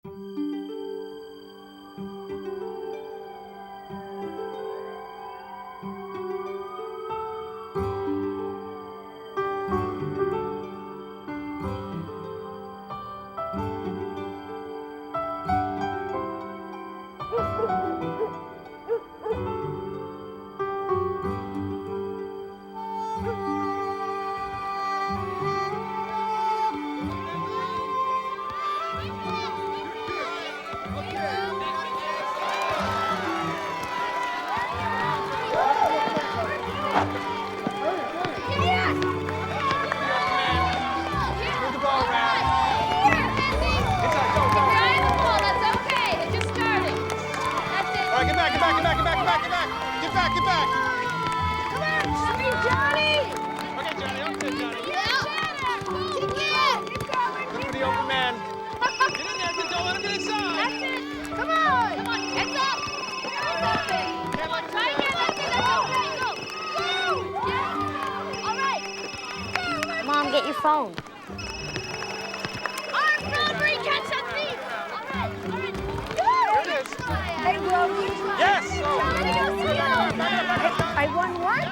Mom, get your phone. Hey, Brody. Yes! I won what?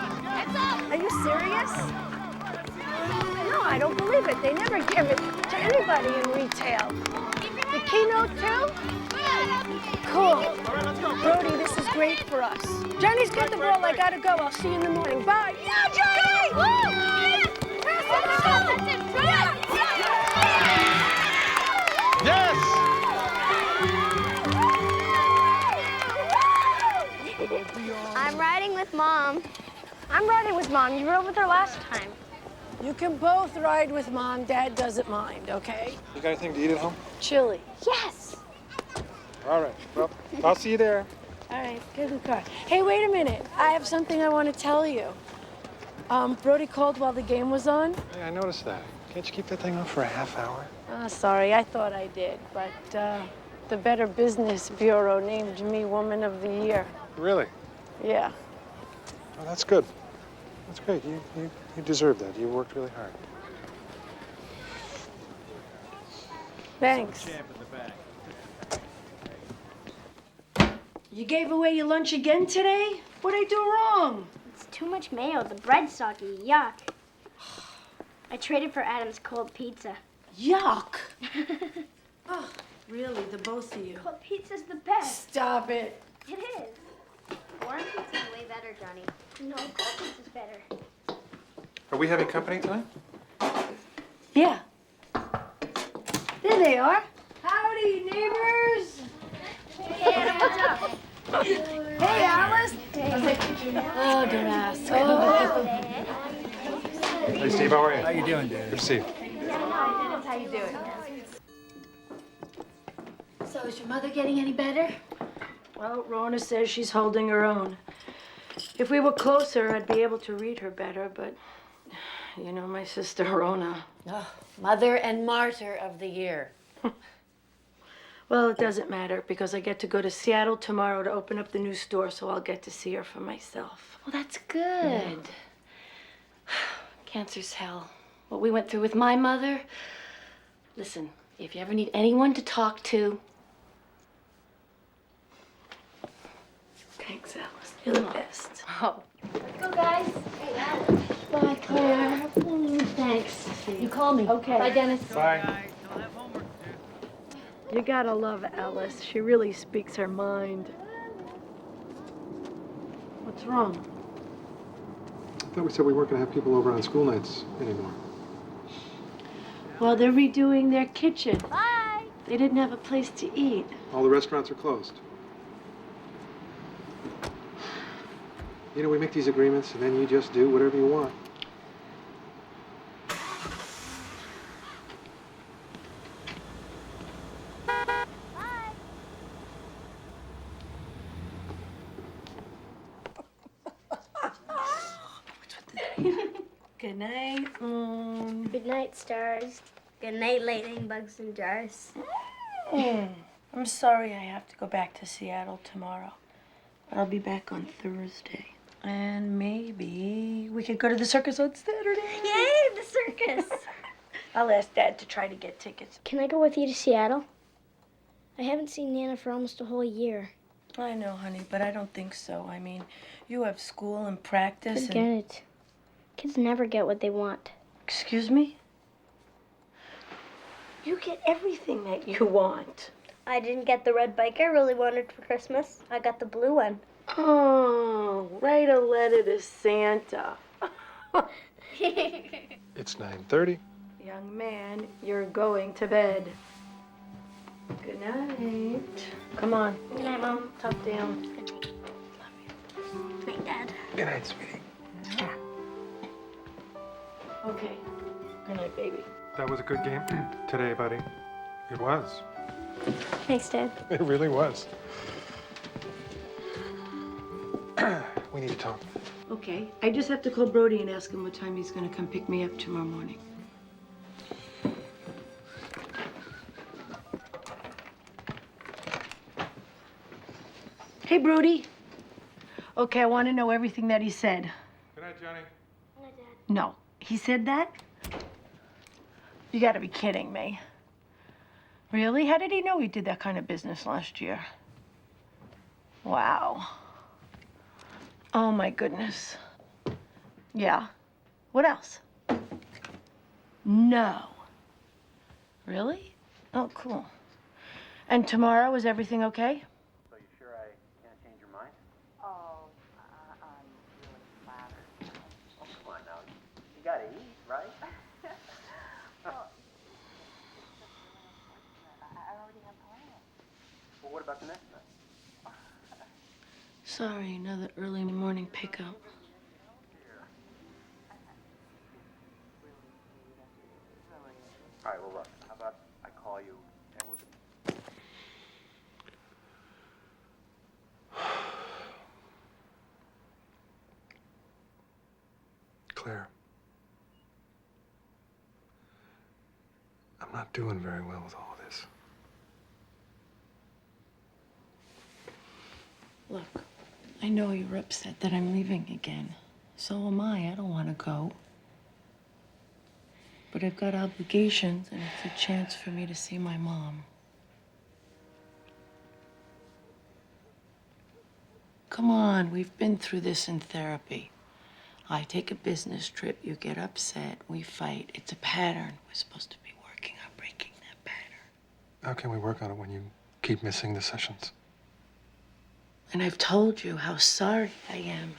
Are you serious? No, I don't believe it. They never give it to anybody in retail. The keynote too? Cool. Brody, this is great for us. Johnny's got the ball. I gotta go. I'll see you in the morning. Bye. Yeah, Johnny! Yes! I'm riding with Mom. I'm riding with Mom. You rode with her last time. You can both ride with Mom. Dad doesn't mind, okay? You got anything to eat at home? Chili. Yes. All right. Well, I'll see you there. All right, get in the car. Hey, wait a minute. I have something I want to tell you. Brody called while the game was on. Hey, I noticed that. Can't you keep that thing on for a half hour? Oh, sorry, I thought I did, but the Better Business Bureau named me Woman of the Year. Really? Yeah. Well, that's good. That's great. You deserve that. You worked really hard. Thanks. You gave away your lunch again today? What'd I do wrong? It's too much mayo. The bread's soggy. Yuck. I traded for Adam's cold pizza. Yuck. Oh, really, the both of you. Cold pizza's the best. Stop it. It is. Warm pizza's way better, Johnny. No, cold pizza's better. Are we having company tonight? Yeah. There they are. Howdy, neighbors. Hey, Adam, what's up? Hey, Alice. Oh, don't ask. Oh. Hey, Steve, how are you? How you doing, dude? Good to see you. How you doing? So is your mother getting any better? Well, Rona says she's holding her own. If we were closer, I'd be able to read her better, but you know my sister Rona. Oh, Mother and Martyr of the Year. Well, it doesn't matter because I get to go to Seattle tomorrow to open up the new store, so I'll get to see her for myself. Well, that's good. Cancer's hell. What we went through with my mother. Listen, if you ever need anyone to talk to. Thanks, Alice. You're the best. Oh. Let's go, guys. Hey, Adam. Bye, Claire. Thanks. You call me. Okay. Bye, Dennis. Bye. You gotta love Alice. She really speaks her mind. What's wrong? I thought we said we weren't going to have people over on school nights anymore. Well, they're redoing their kitchen. Bye. They didn't have a place to eat. All the restaurants are closed. You know, we make these agreements and then you just do whatever you want. Good night. Good night, stars. Good night, lightning bugs and jars. I'm sorry I have to go back to Seattle tomorrow, but I'll be back on Thursday. And maybe we could go to the circus on Saturday. Yay, the circus. I'll ask Dad to try to get tickets. Can I go with you to Seattle? I haven't seen Nana for almost a whole year. I know, honey, but I don't think so. I mean, you have school and practice Forget it. Kids never get what they want. Excuse me? You get everything that you want. I didn't get the red bike I really wanted for Christmas. I got the blue one. Oh, write a letter to Santa. It's 9:30. Young man, you're going to bed. Good night. Come on. Good night, Mom. Tuck down. Good night, Dad. Good night, sweetie. Okay. Good night, baby. That was a good game today, buddy. It was. Thanks, Dad. It really was. We need to talk. Okay. I just have to call Brody and ask him what time he's going to come pick me up tomorrow morning. Hey, Brody. Okay, I want to know everything that he said. Good night, Johnny. Good night, Dad. No. He said that? You gotta be kidding me. Really? How did he know he did that kind of business last year? Wow. Oh, my goodness. Yeah. What else? No. Really? Oh, cool. And tomorrow, is everything okay? So you sure I can't change your mind? Oh, I'm really flattered. Oh, come on now. You gotta eat, right? I already have plans. Well, what about the next night? Sorry, another early morning pickup. All right, well, look, how about I call you and we'll... Claire. I'm not doing very well with all of this. Look, I know you're upset that I'm leaving again. So am I. I don't want to go. But I've got obligations, and it's a chance for me to see my mom. Come on, we've been through this in therapy. I take a business trip, you get upset, we fight. It's a pattern. We're supposed to be working on breaking that pattern. How can we work on it when you keep missing the sessions? And I've told you how sorry I am.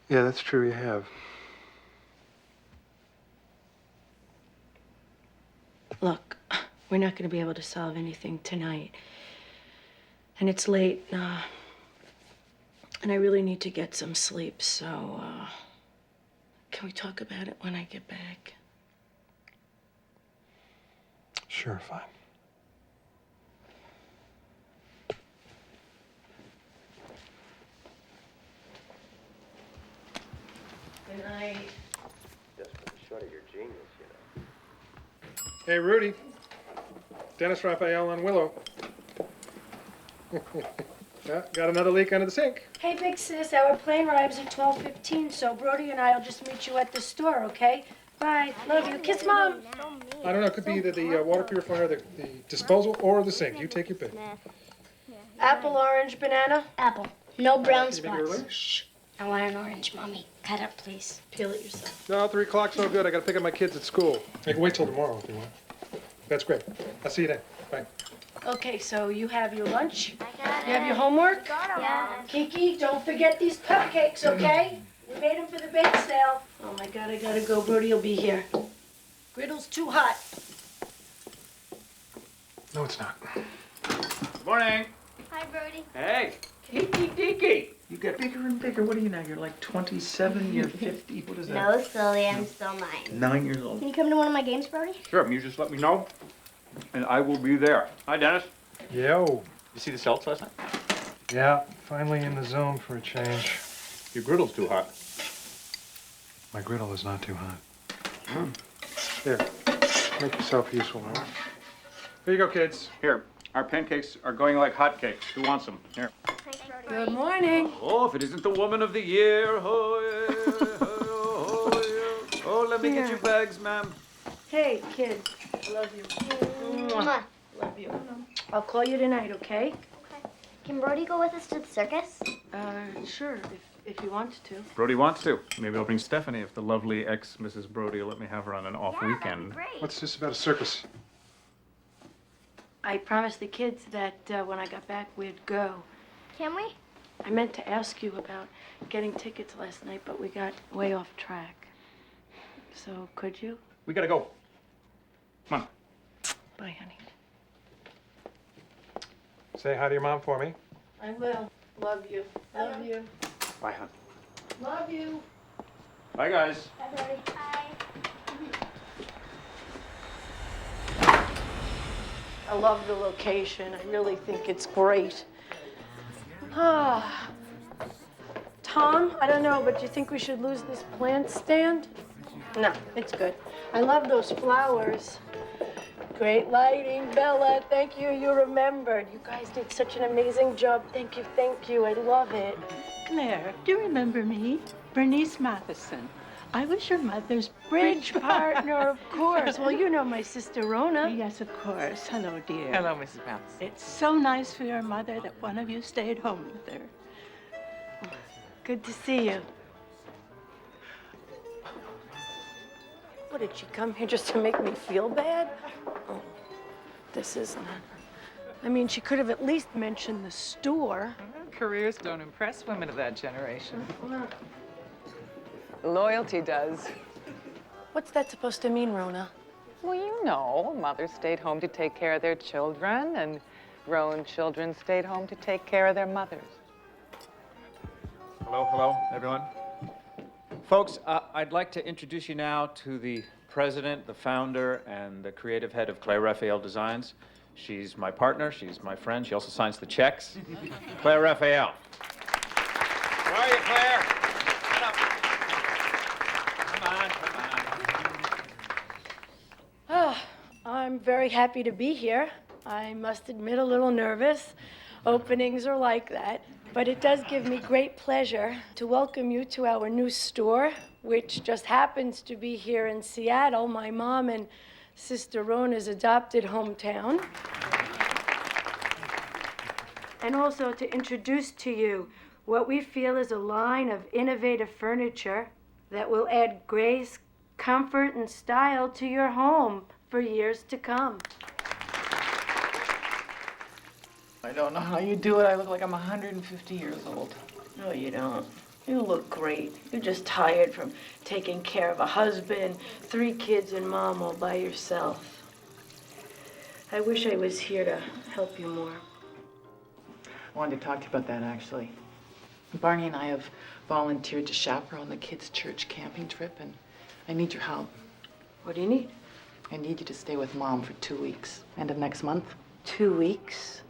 Yeah, that's true, you have. Look, we're not going to be able to solve anything tonight. And it's late, and I really need to get some sleep, so, can we talk about it when I get back? Sure, fine. Good night. Just for the short of your genius, you know. Hey, Rudy. Dennis Raphael on Willow. Yeah, got another leak under the sink. Hey, big sis, our plane arrives at 12:15, so Brody and I will just meet you at the store, okay? Bye. Love you. Kiss Mom. I don't know, it could be either the water purifier, the disposal, or the sink. You take your pick. Apple, orange, banana. Apple. No brown Can you make it spots. early? Shh. I want an orange, Mommy. Cut up, please. Peel it yourself. No, 3 o'clock's no good. I gotta pick up my kids at school. I can wait till tomorrow if you want. That's great. I'll see you then. Bye. Okay, so you have your lunch. I got You have your homework. Yeah. Kiki, don't forget these cupcakes, okay? We made them for the bake sale. Oh my God, I gotta go. Brody will be here. Griddle's too hot. No, it's not. Good morning. Hi, Brody. Hey. Kiki Diki. You get bigger and bigger. What are you now? You're like 27, you're 50. What is that? No, silly. I'm still 9. 9 years old. Can you come to one of my games, Brody? Sure, you just let me know, and I will be there. Hi, Dennis. Yo. You see the Celts last night? Yeah, finally in the zone for a change. Your griddle's too hot. My griddle is not too hot. Here, make yourself useful, all right? Here you go, kids. Here, our pancakes are going like hotcakes. Who wants them? Here. Thanks, Brody. Good morning. Oh, if it isn't the woman of the year. Oh, let me get your bags, ma'am. Hey, kid. I love you. Mwah. Love you. I'll call you tonight, okay? Okay. Can Brody go with us to the circus? Sure, if you want to. Brody wants to. Maybe I'll bring Stephanie if the lovely ex-Mrs. Brody will let me have her on an off Yeah, that'd weekend. be great. What's this about a circus? I promised the kids that when I got back, we'd go. Can we? I meant to ask you about getting tickets last night, but we got way off track. So, could you? We gotta go. Come on. Bye, honey. Say hi to your mom for me. I will. Love you. Love you. Bye, hon. Love you. Bye, guys. Bye, Brody. Bye. I love the location. I really think it's great. Ah. Tom, I don't know, but do you think we should lose this plant stand? No, it's good. I love those flowers. Great lighting, Bella. Thank you. You remembered. You guys did such an amazing job. Thank you. Thank you. I love it. Claire, do you remember me? Bernice Matheson. I was your mother's bridge Partner, of course. Well, you know my sister Rona. Yes, of course. Hello, dear. Hello, Mrs. Mouse. It's so nice for your mother that one of you stayed home with her. Good to see you. What, did she come here just to make me feel bad? Oh, this isn't it. I mean, she could have at least mentioned the store. Careers don't impress women of that generation. Loyalty does. What's that supposed to mean, Rona? Well, you know, mothers stayed home to take care of their children, and grown children stayed home to take care of their mothers. Hello, everyone. Folks, I'd like to introduce you now to the president, the founder, and the creative head of Claire Raphael Designs. She's my partner, she's my friend, she also signs the checks. Claire Raphael. Where are you, Claire? Get up. Come on. I'm very happy to be here. I must admit, a little nervous. Openings are like that. But it does give me great pleasure to welcome you to our new store, which just happens to be here in Seattle, my mom and Sister Rona's adopted hometown. And also to introduce to you what we feel is a line of innovative furniture that will add grace, comfort, and style to your home for years to come. I don't know how you do it. I look like I'm 150 years old. No, you don't. You look great. You're just tired from taking care of a husband, 3 kids, and mom all by yourself. I wish I was here to help you more. I wanted to talk to you about that, actually. Barney and I have volunteered to chaperone the kids' church camping trip, and I need your help. What do you need? I need you to stay with Mom for 2 weeks. End of next month. 2 weeks?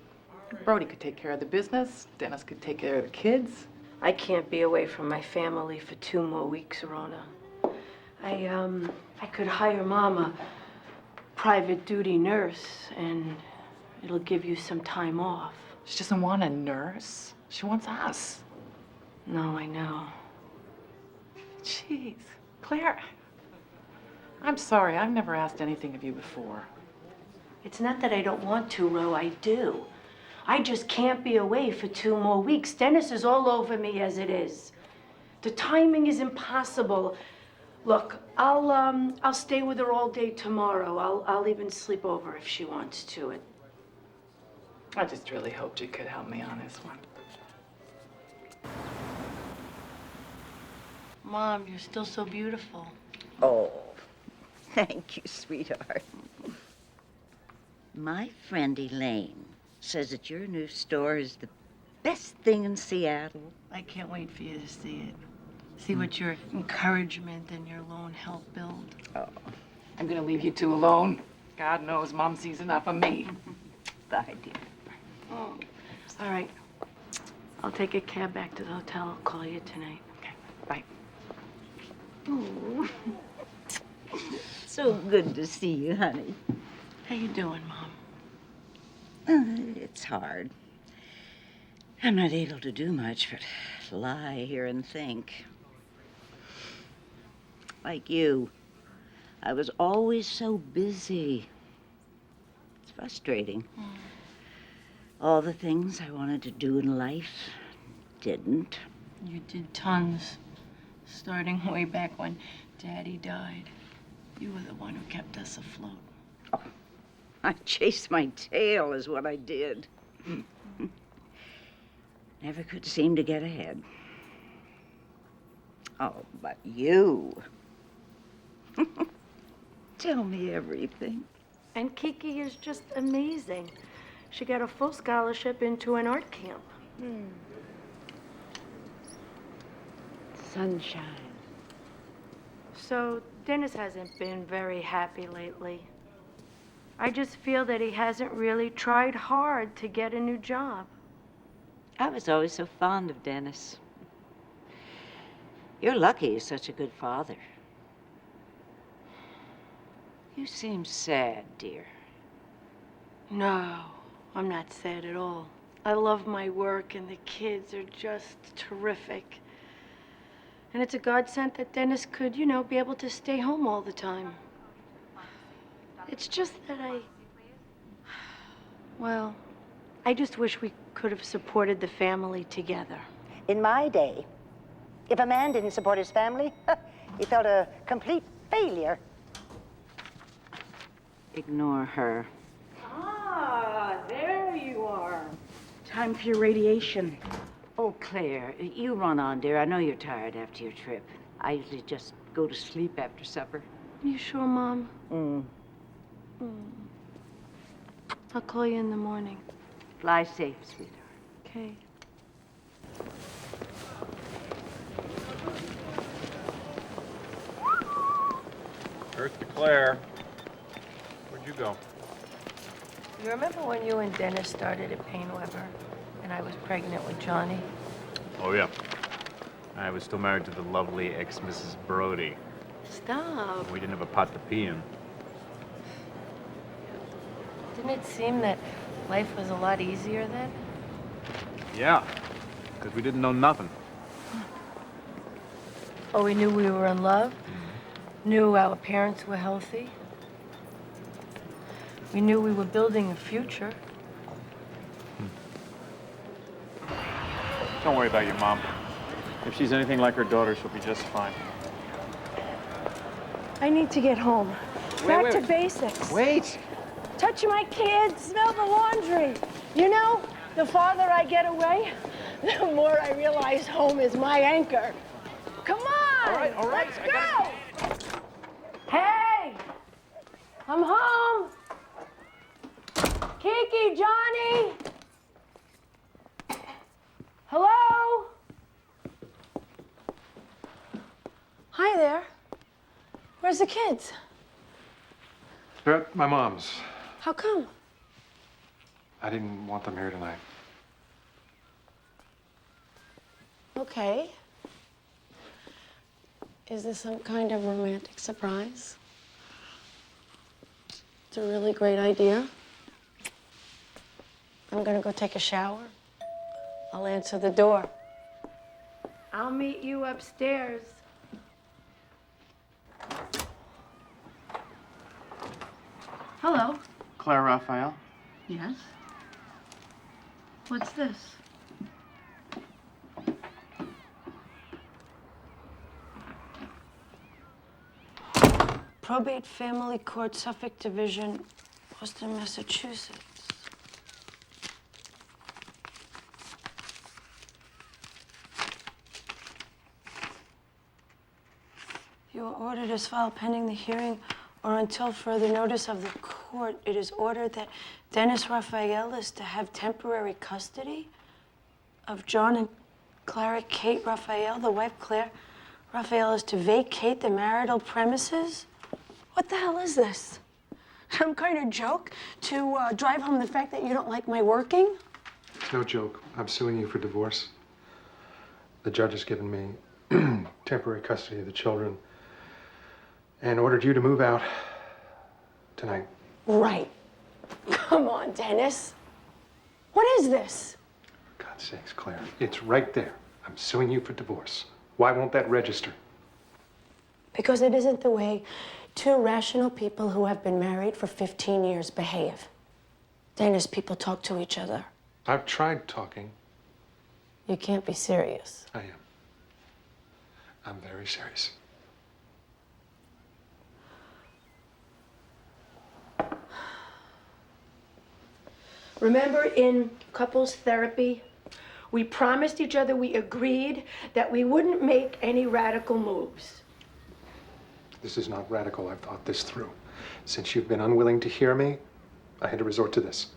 Brody could take care of the business. Dennis could take care of the kids. I can't be away from my family for 2 more weeks, Rona. I could hire Mom a private duty nurse, and it'll give you some time off. She doesn't want a nurse. She wants us. No, I know. Jeez. Claire, I'm sorry. I've never asked anything of you before. It's not that I don't want to, Ro, I do. I just can't be away for 2 more weeks. Dennis is all over me as it is. The timing is impossible. Look, I'll stay with her all day tomorrow. I'll even sleep over if she wants to. I just really hoped you could help me on this one. Mom, you're still so beautiful. Oh, thank you, sweetheart. My friend Elaine says that your new store is the best thing in Seattle. I can't wait for you to see it. See what your encouragement and your lone help build. Oh, I'm gonna leave you 2 alone. God knows Mom sees enough of me. bye, dear. Oh. All right. I'll take a cab back to the hotel. I'll call you tonight. Okay, bye. Oh. So good to see you, honey. How you doing, Mom? It's hard. I'm not able to do much but lie here and think. Like you, I was always so busy. It's frustrating. All the things I wanted to do in life didn't. You did tons, starting way back when Daddy died. You were the one who kept us afloat. Oh, I chased my tail is what I did. Never could seem to get ahead. Oh, but you. Tell me everything. And Kiki is just amazing. She got a full scholarship into an art camp. Sunshine. So Dennis hasn't been very happy lately. I just feel that he hasn't really tried hard to get a new job. I was always so fond of Dennis. You're lucky he's such a good father. You seem sad, dear. No, I'm not sad at all. I love my work and the kids are just terrific. And it's a godsend that Dennis could, you know, be able to stay home all the time. It's just that well, I just wish we could have supported the family together. In my day, if a man didn't support his family, he felt a complete failure. Ignore her. Ah, there you are. Time for your radiation. Oh, Claire, you run on, dear. I know you're tired after your trip. I usually just go to sleep after supper. You sure, Mom? I'll call you in the morning. Fly safe, sweetheart. Okay. Earth to Claire. Where'd you go? You remember when you and Dennis started at Payne Weber and I was pregnant with Johnny? Oh, yeah. I was still married to the lovely ex-Mrs. Brody. Stop. We didn't have a pot to pee in. Didn't it seem that life was a lot easier then? Yeah, because we didn't know nothing. Oh, we knew we were in love, knew our parents were healthy. We knew we were building a future. Don't worry about your mom. If she's anything like her daughter, she'll be just fine. I need to get home. Back to basics. Wait! Touch my kids, smell the laundry. You know, the farther I get away, the more I realize home is my anchor. Come on! All right. Let's go! Hey! I'm home! Kiki, Johnny! Hello? Hi there. Where's the kids? They're at my mom's. How come? I didn't want them here tonight. Okay. Is this some kind of romantic surprise? It's a really great idea. I'm gonna go take a shower. I'll answer the door. I'll meet you upstairs. Hello. Claire Raphael? Yes? What's this? Probate Family Court, Suffolk Division, Boston, Massachusetts. You are ordered as filed pending the hearing or until further notice of the court. It is ordered that Dennis Raphael is to have temporary custody of John and Clara Kate Raphael. The wife, Claire Raphael, is to vacate the marital premises. What the hell is this? Some kind of joke to drive home the fact that you don't like my working? It's no joke. I'm suing you for divorce. The judge has given me temporary custody of the children and ordered you to move out tonight. Right. Come on, Dennis. What is this? For God's sakes, Claire, it's right there. I'm suing you for divorce. Why won't that register? Because it isn't the way two rational people who have been married for 15 years behave. Dennis, people talk to each other. I've tried talking. You can't be serious. I am. I'm very serious. Remember in couples therapy, we promised each other, we agreed that we wouldn't make any radical moves. This is not radical. I've thought this through. Since you've been unwilling to hear me, I had to resort to this.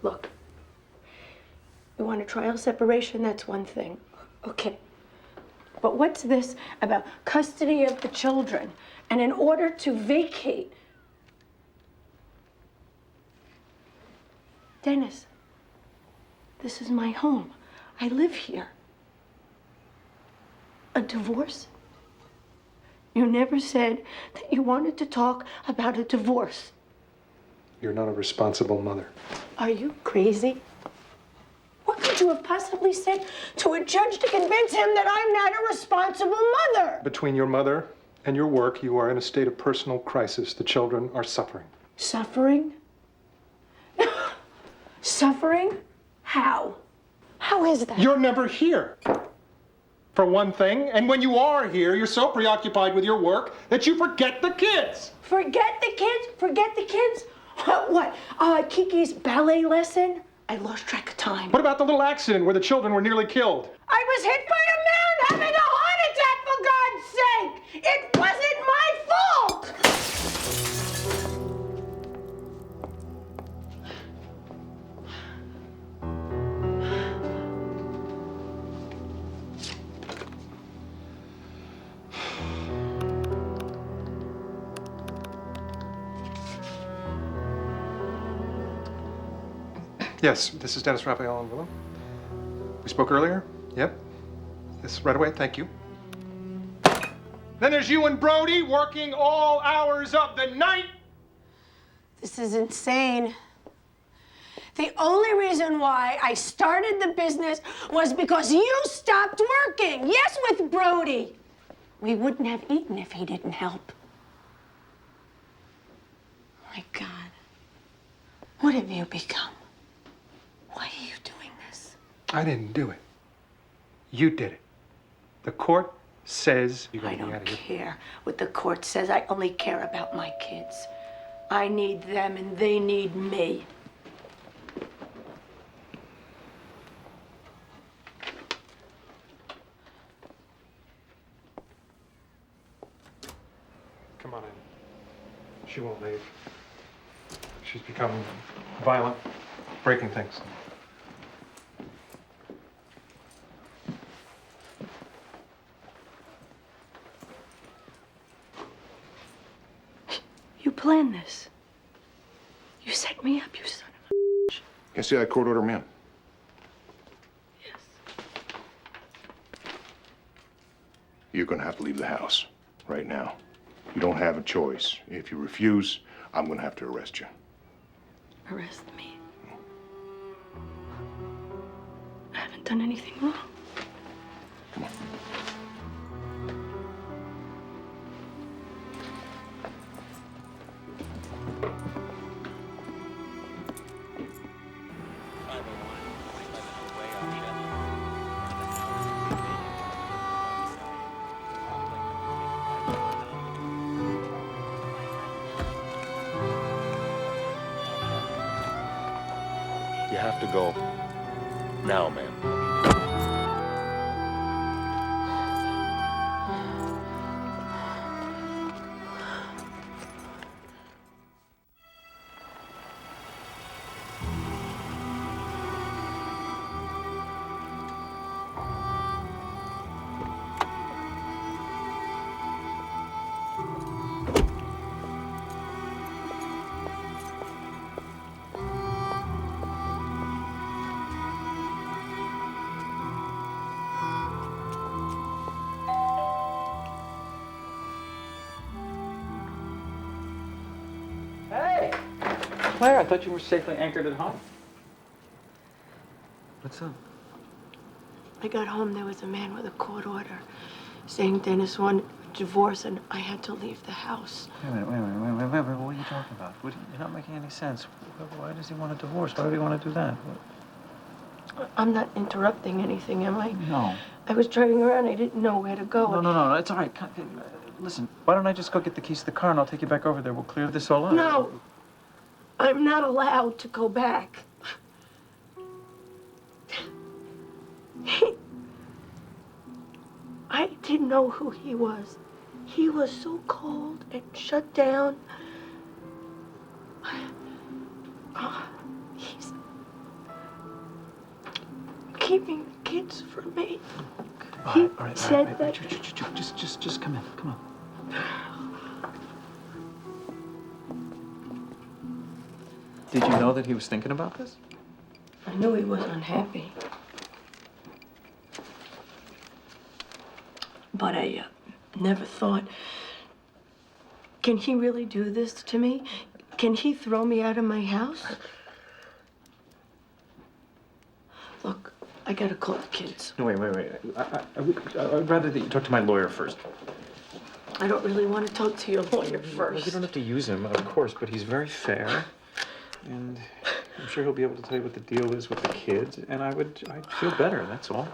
Look, you want a trial separation, that's one thing. Okay. But what's this about custody of the children? And in order to vacate, Dennis, this is my home. I live here. A divorce? You never said that you wanted to talk about a divorce. You're not a responsible mother. Are you crazy? What could you have possibly said to a judge to convince him that I'm not a responsible mother? Between your mother and your work, you are in a state of personal crisis. The children are suffering. Suffering? Suffering? How? How is that? You're never here, for one thing. And when you are here, you're so preoccupied with your work that you forget the kids. Forget the kids? Forget the kids? What? Kiki's ballet lesson? I lost track of time. What about the little accident where the children were nearly killed? I was hit by a man having a heart attack, for God's sake! It wasn't my fault! Yes, this is Dennis Raphael and Willem. We spoke earlier? Yep. Yes, right away, thank you. Then there's you and Brody working all hours of the night. This is insane. The only reason why I started the business was because you stopped working. Yes, with Brody. We wouldn't have eaten if he didn't help. My God. What have you become? Why are you doing this? I didn't do it. You did it. The court says you gotta I be out don't of here. care what the court says. I only care about my kids. I need them and they need me. Come on in. She won't leave. She's become violent, breaking things. You planned this. You set me up, you son of a... Can see that court order, ma'am? Yes. You're gonna have to leave the house right now. You don't have a choice. If you refuse, I'm gonna have to arrest you. Arrest me. I haven't done anything wrong. Come on. You have to go now, ma'am. Hey! Claire, I thought you were safely anchored at home. What's up? I got home, there was a man with a court order saying Dennis wanted divorce and I had to leave the house. Wait a minute. What are you talking about? You're not making any sense. Why does he want a divorce? Why would he want to do that? I'm not interrupting anything, am I? No. I was driving around. I didn't know where to go. No. It's all right. Listen, why don't I just go get the keys to the car and I'll take you back over there. We'll clear this all up. No. I'm not allowed to go back. I didn't know who he was. He was so cold and shut down. He's keeping the kids from me. He said that. Just come in. Come on. Did you know that he was thinking about this? I knew he was unhappy. But I never thought, can he really do this to me? Can he throw me out of my house? Look, I gotta call the kids. No, wait. I'd rather that you talk to my lawyer first. I don't really want to talk to your lawyer first. You don't have to use him, of course, but he's very fair. And I'm sure he'll be able to tell you what the deal is with the kids. And I'd feel better, that's all.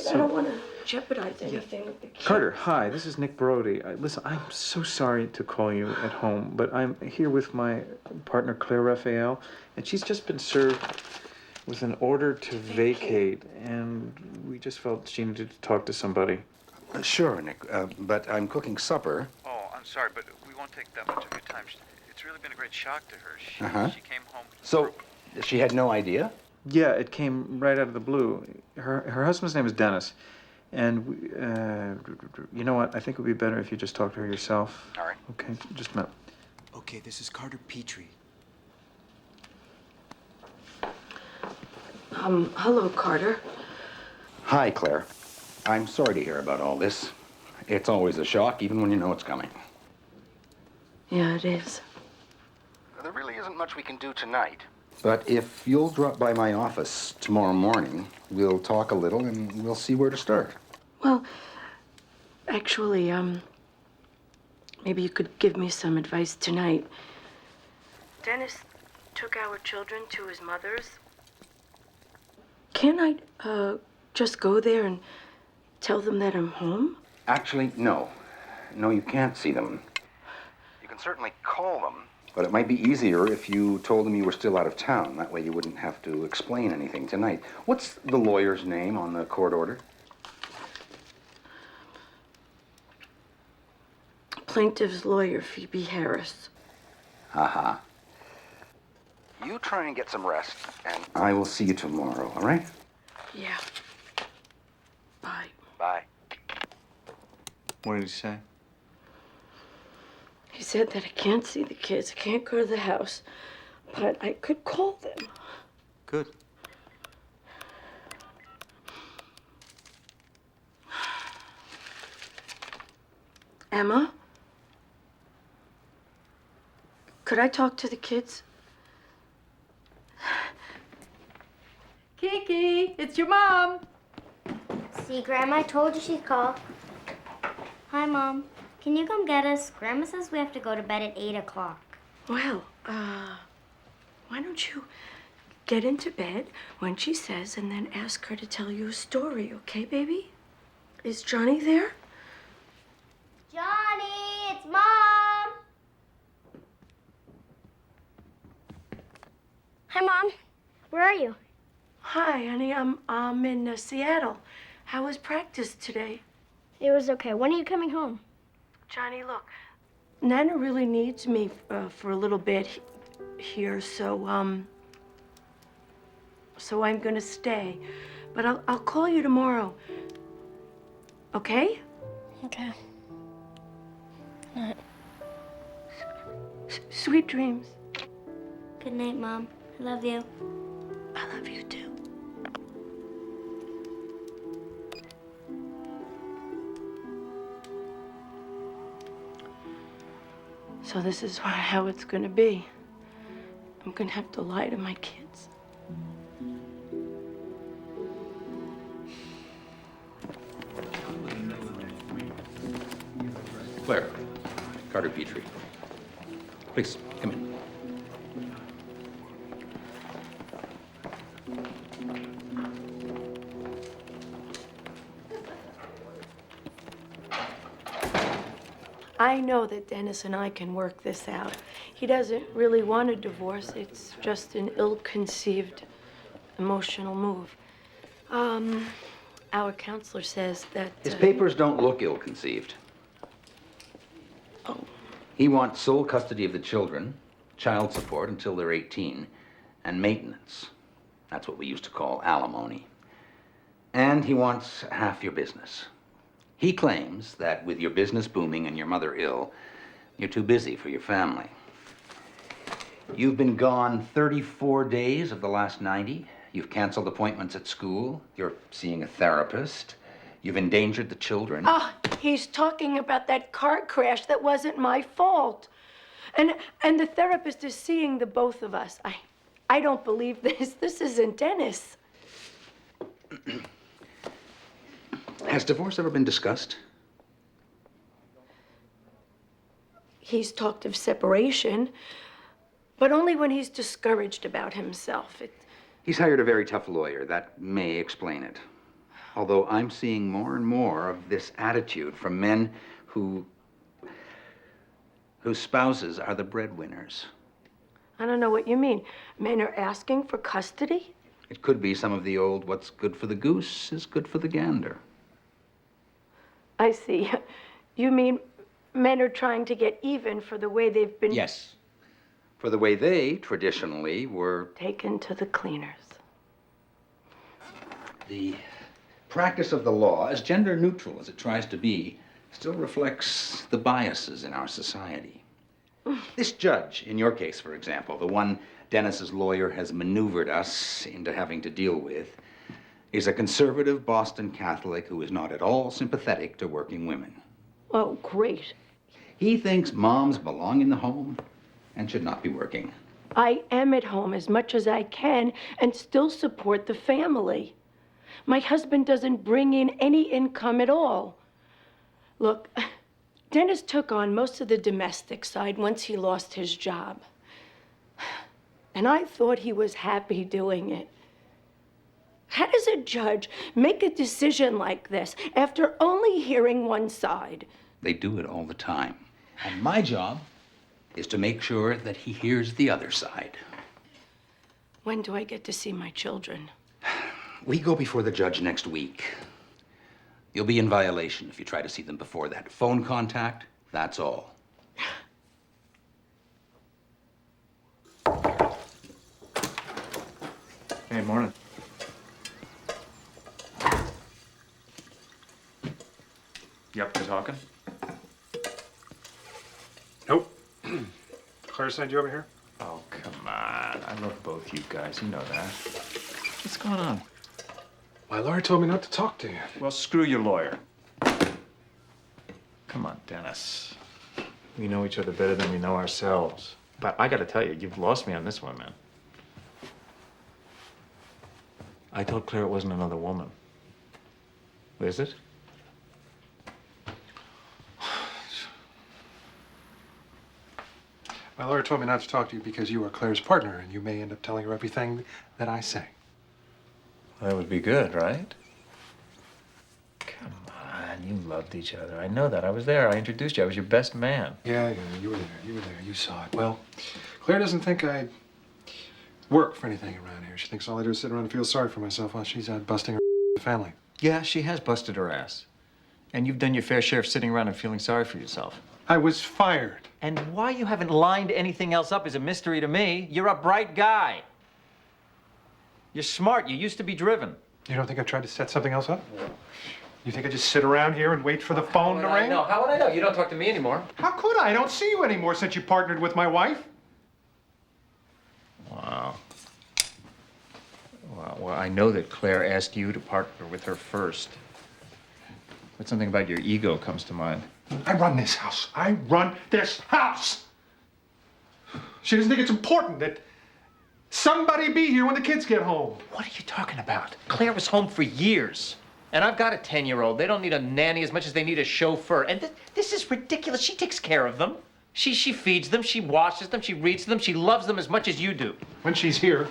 I don't want to jeopardize anything with the kids. Carter, hi, this is Nick Brody. Listen, I'm so sorry to call you at home, but I'm here with my partner, Claire Raphael, and she's just been served with an order to vacate, and we just felt she needed to talk to somebody. Sure, Nick, but I'm cooking supper. Oh, I'm sorry, but we won't take that much of your time. It's really been a great shock to her. She came home. So, she had no idea? Yeah, it came right out of the blue. Her husband's name is Dennis, and you know what? I think it would be better if you just talk to her yourself. All right. Okay, just a minute. Okay, this is Carter Petrie. Hello, Carter. Hi, Claire. I'm sorry to hear about all this. It's always a shock, even when you know it's coming. Yeah, it is. There really isn't much we can do tonight. But if you'll drop by my office tomorrow morning, we'll talk a little and we'll see where to start. Well, actually, maybe you could give me some advice tonight. Dennis took our children to his mother's. Can't I, just go there and tell them that I'm home? Actually, no. No, you can't see them. You can certainly call them, but it might be easier if you told them you were still out of town. That way you wouldn't have to explain anything tonight. What's the lawyer's name on the court order? Plaintiff's lawyer, Phoebe Harris. Aha. You try and get some rest, and I will see you tomorrow, all right? Yeah. Bye. Bye. What did he say? He said that I can't see the kids, I can't go to the house, but I could call them. Good. Emma? Could I talk to the kids? Kiki, it's your mom. See, Grandma, I told you she'd call. Hi, Mom. Can you come get us? Grandma says we have to go to bed at 8 o'clock. Well, why don't you get into bed when she says and then ask her to tell you a story, okay, baby? Is Johnny there? Johnny, it's Mom. Hi, Mom. Where are you? Hi, honey. I'm in Seattle. How was practice today? It was okay. When are you coming home? Johnny, look, Nana really needs me for a little bit here, so I'm gonna stay. But I'll call you tomorrow. Okay? Okay. Good night. Sweet dreams. Good night, Mom. I love you. I love you too. So this is how it's gonna be. I'm gonna have to lie to my kids. Claire, Carter Petrie. Please, come in. I know that Dennis and I can work this out. He doesn't really want a divorce. It's just an ill-conceived emotional move. Our counselor says that... His papers don't look ill-conceived. Oh. He wants sole custody of the children, child support until they're 18, and maintenance. That's what we used to call alimony. And he wants half your business. He claims that with your business booming and your mother ill, you're too busy for your family. You've been gone 34 days of the last 90. You've canceled appointments at school. You're seeing a therapist. You've endangered the children. Ah, he's talking about that car crash that wasn't my fault. And the therapist is seeing the both of us. I don't believe this. This isn't Dennis. Has divorce ever been discussed? He's talked of separation, but only when he's discouraged about himself. He's hired a very tough lawyer. That may explain it. Although I'm seeing more and more of this attitude from men whose spouses are the breadwinners. I don't know what you mean. Men are asking for custody? It could be some of the old, what's good for the goose is good for the gander. I see. You mean men are trying to get even for the way they've been... Yes. For the way they, traditionally, were... taken to the cleaners. The practice of the law, as gender neutral as it tries to be, still reflects the biases in our society. This judge, in your case, for example, the one Dennis's lawyer has maneuvered us into having to deal with, is a conservative Boston Catholic who is not at all sympathetic to working women. Oh, great. He thinks moms belong in the home and should not be working. I am at home as much as I can and still support the family. My husband doesn't bring in any income at all. Look, Dennis took on most of the domestic side once he lost his job. And I thought he was happy doing it. How does a judge make a decision like this after only hearing one side? They do it all the time. And my job is to make sure that he hears the other side. When do I get to see my children? We go before the judge next week. You'll be in violation if you try to see them before that. Phone contact, that's all. Hey, morning. You up to talking? Nope. Claire sent you over here? Oh, come on. I love both you guys. You know that. What's going on? My lawyer told me not to talk to you. Well, screw your lawyer. Come on, Dennis. We know each other better than we know ourselves. But I gotta tell you, you've lost me on this one, man. I told Claire it wasn't another woman. Is it? My lawyer told me not to talk to you because you are Claire's partner and you may end up telling her everything that I say. That would be good, right? Come on, you loved each other. I know that. I was there. I introduced you. I was your best man. Yeah, you were there. You were there. You saw it. Well, Claire doesn't think I work for anything around here. She thinks all I do is sit around and feel sorry for myself while she's out busting her family. Yeah, she has busted her ass. And you've done your fair share of sitting around and feeling sorry for yourself. I was fired. And why you haven't lined anything else up is a mystery to me. You're a bright guy. You're smart. You used to be driven. You don't think I tried to set something else up? You think I just sit around here and wait for the phone to ring? No, how would I know? You don't talk to me anymore. How could I? I don't see you anymore since you partnered with my wife. Wow. Well, I know that Claire asked you to partner with her first. But something about your ego comes to mind. I run this house. I run this house. She doesn't think it's important that somebody be here when the kids get home. What are you talking about? Claire was home for years. And I've got a 10-year-old. They don't need a nanny as much as they need a chauffeur. And this is ridiculous. She takes care of them. She feeds them, she washes them, she reads them, she loves them as much as you do. When she's here.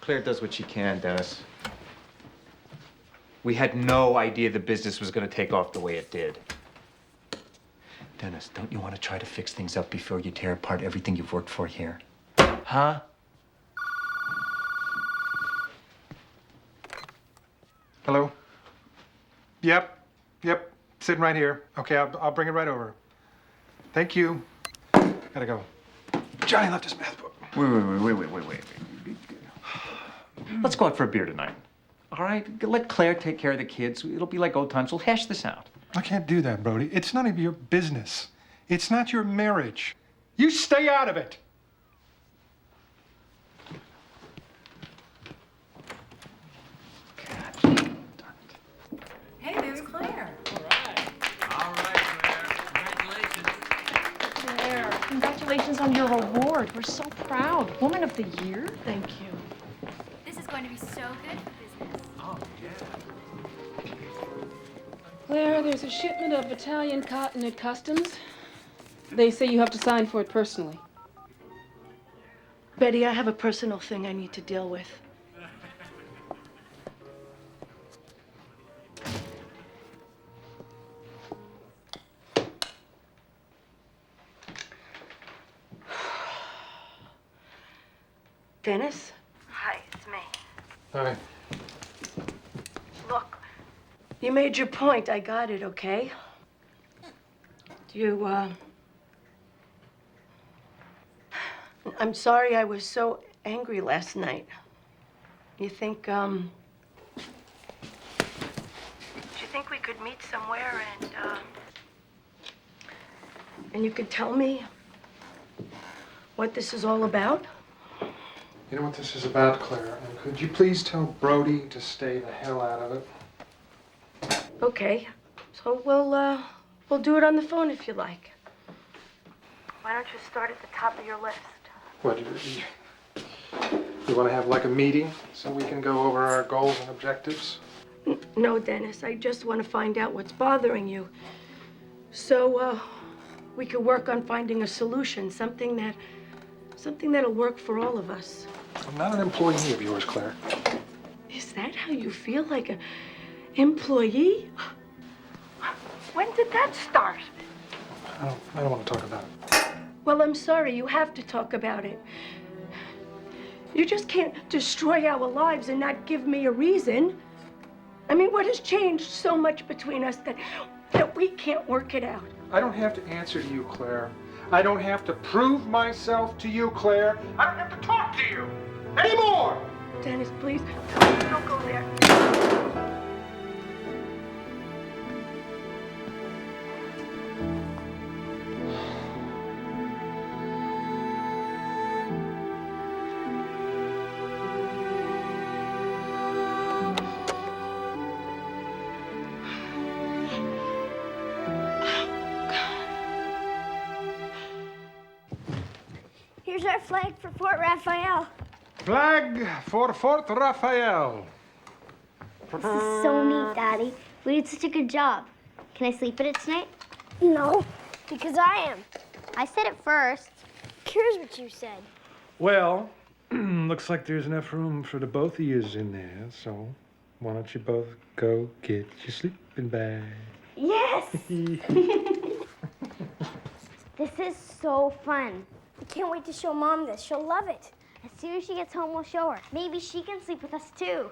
Claire does what she can, Dennis. We had no idea the business was going to take off the way it did. Dennis, don't you want to try to fix things up before you tear apart everything you've worked for here? Huh? Hello? Yep. Sitting right here. Okay, I'll bring it right over. Thank you. Gotta go. Johnny left his math book. Wait. Let's go out for a beer tonight. All right? Let Claire take care of the kids. It'll be like old times. We'll hash this out. I can't do that, Brody. It's none of your business. It's not your marriage. You stay out of it. Hey, there's Claire. All right, Claire. Congratulations. Claire, congratulations on your award. We're so proud. Woman of the Year? Thank you. This is going to be so good for business. Oh, yeah. Claire, there's a shipment of Italian cotton at customs. They say you have to sign for it personally. Betty, I have a personal thing I need to deal with. Dennis? Hi, it's me. Hi. Look, you made your point. I got it, okay? I'm sorry I was so angry last night. You think, do you think we could meet somewhere and you could tell me what this is all about? You know what this is about, Claire? And could you please tell Brody to stay the hell out of it? Okay. So we'll do it on the phone if you like. Why don't you start at the top of your list? What, you want to have like a meeting so we can go over our goals and objectives? No, Dennis. I just want to find out what's bothering you. So we could work on finding a solution, something that'll work for all of us. I'm not an employee of yours, Claire. Is that how you feel, like an employee? When did that start? I don't want to talk about it. Well, I'm sorry. You have to talk about it. You just can't destroy our lives and not give me a reason. I mean, what has changed so much between us that we can't work it out? I don't have to answer to you, Claire. I don't have to prove myself to you, Claire. I don't have to talk to you anymore. Dennis, please, don't go there. Here's our flag for Fort Raphael. Flag for Fort Raphael. This is so neat, Daddy. We did such a good job. Can I sleep in it tonight? No, because I am. I said it first. Here's what you said. Well, looks like there's enough room for the both of yous in there, so why don't you both go get your sleeping bag? Yes! This is so fun. I can't wait to show Mom this. She'll love it. As soon as she gets home, we'll show her. Maybe she can sleep with us, too.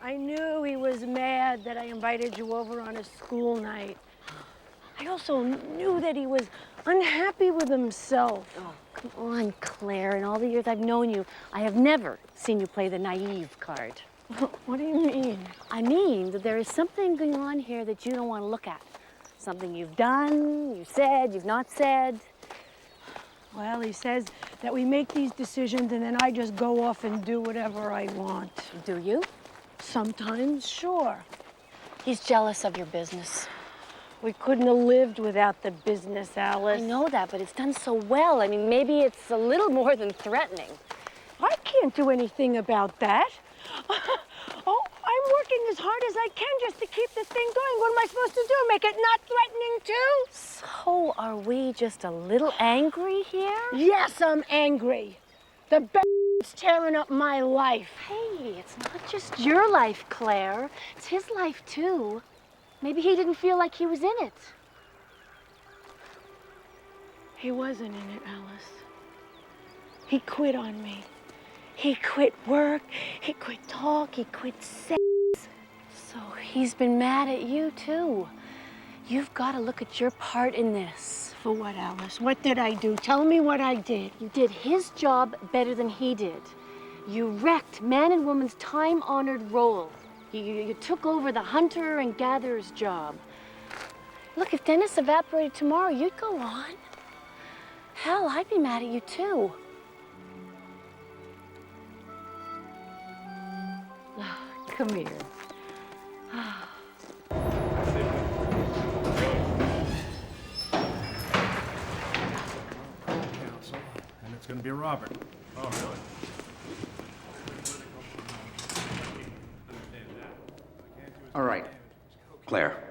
I knew he was mad that I invited you over on a school night. I also knew that he was unhappy with himself. Oh, come on, Claire. In all the years I've known you, I have never seen you play the naive card. What do you mean? I mean that there is something going on here that you don't want to look at. Something you've done, you've said, you've not said. Well, he says that we make these decisions and then I just go off and do whatever I want. Do you? Sometimes, sure. He's jealous of your business. We couldn't have lived without the business, Alice. I know that, but it's done so well. I mean, maybe it's a little more than threatening. I can't do anything about that. Oh, I'm working as hard as I can just to keep this thing going. What am I supposed to do? Make it not threatening too? So are we just a little angry here? Yes, I'm angry. The is tearing up my life. Hey, it's not just your life, Claire. It's his life, too. Maybe he didn't feel like he was in it. He wasn't in it, Alice. He quit on me. He quit work, he quit talk, he quit sex. So he's been mad at you, too. You've got to look at your part in this. For what, Alice? What did I do? Tell me what I did. You did his job better than he did. You wrecked man and woman's time-honored role. You took over the hunter and gatherer's job. Look, if Dennis evaporated tomorrow, you'd go on. Hell, I'd be mad at you, too. Come here. Counsel, and it's going to be Robert. Oh, really? All right, Claire.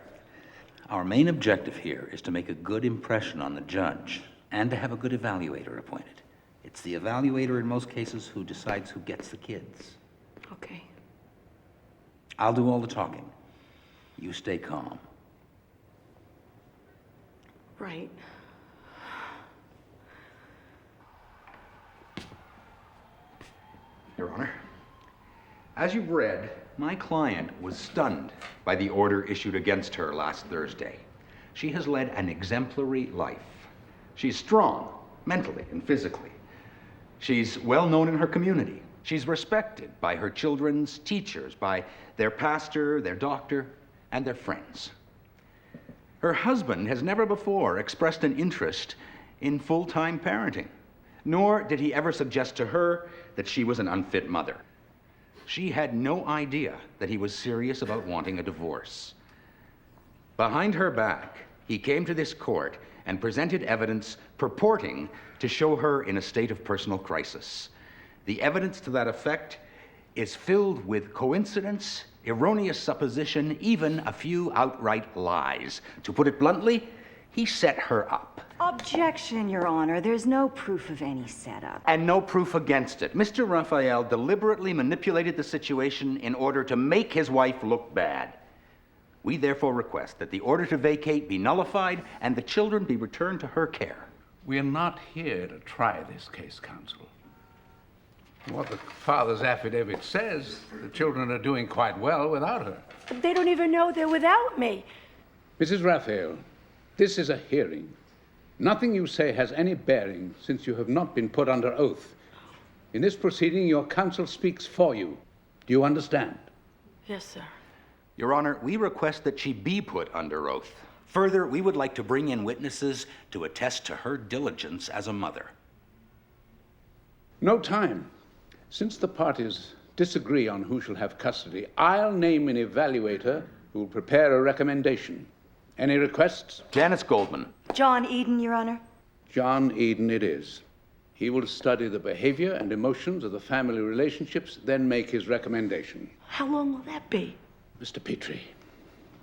Our main objective here is to make a good impression on the judge and to have a good evaluator appointed. It's the evaluator in most cases who decides who gets the kids. Okay. I'll do all the talking. You stay calm. Right. Your Honor, as you've read, my client was stunned by the order issued against her last Thursday. She has led an exemplary life. She's strong, mentally and physically. She's well known in her community. She's respected by her children's teachers, by their pastor, their doctor, and their friends. Her husband has never before expressed an interest in full-time parenting, nor did he ever suggest to her that she was an unfit mother. She had no idea that he was serious about wanting a divorce. Behind her back, he came to this court and presented evidence purporting to show her in a state of personal crisis. The evidence to that effect is filled with coincidence, erroneous supposition, even a few outright lies. To put it bluntly, he set her up. Objection, Your Honor. There's no proof of any setup. And no proof against it. Mr. Raphael deliberately manipulated the situation in order to make his wife look bad. We therefore request that the order to vacate be nullified and the children be returned to her care. We are not here to try this case, counsel. What the father's affidavit says, the children are doing quite well without her. But they don't even know they're without me. Mrs. Raphael, this is a hearing. Nothing you say has any bearing since you have not been put under oath. In this proceeding, your counsel speaks for you. Do you understand? Yes, sir. Your Honor, we request that she be put under oath. Further, we would like to bring in witnesses to attest to her diligence as a mother. No time. Since the parties disagree on who shall have custody, I'll name an evaluator who will prepare a recommendation. Any requests? Janice Goldman. John Eden, Your Honor. John Eden it is. He will study the behavior and emotions of the family relationships, then make his recommendation. How long will that be? Mr. Petrie,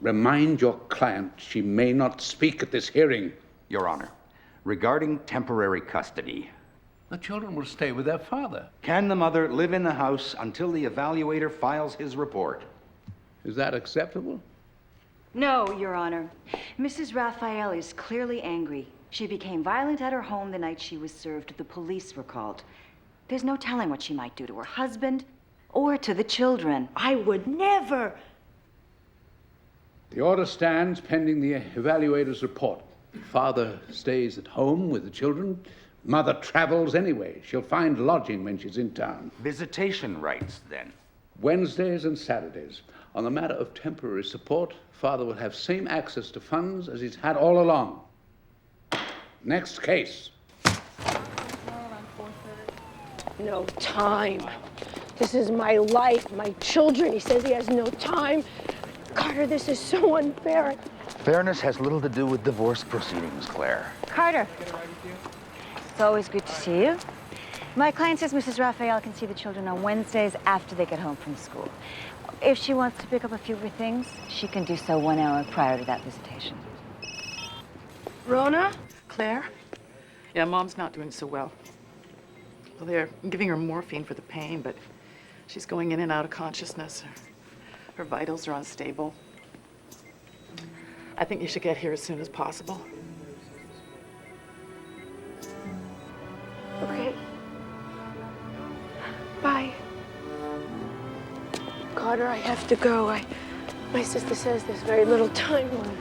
remind your client she may not speak at this hearing. Your Honor, regarding temporary custody, the children will stay with their father. Can the mother live in the house until the evaluator files his report? Is that acceptable? No, Your Honor. Mrs. Raphael is clearly angry. She became violent at her home the night she was served. The police were called. There's no telling what she might do to her husband or to the children. I would never. The order stands pending the evaluator's report. Father stays at home with the children. Mother travels anyway. She'll find lodging when she's in town. Visitation rights, then? Wednesdays and Saturdays. On the matter of temporary support, Father will have same access to funds as he's had all along. Next case. No time. This is my life, my children. He says he has no time. Carter, this is so unfair. Fairness has little to do with divorce proceedings, Claire. Carter. It's always good to see you. My client says Mrs. Raphael can see the children on Wednesdays after they get home from school. If she wants to pick up a few of her things, she can do so 1 hour prior to that visitation. Rona? Claire? Yeah, Mom's not doing so well. Well, they're giving her morphine for the pain, but she's going in and out of consciousness. Her vitals are unstable. I think you should get here as soon as possible. Okay. Bye. Carter, I have to go. My sister says there's very little time left.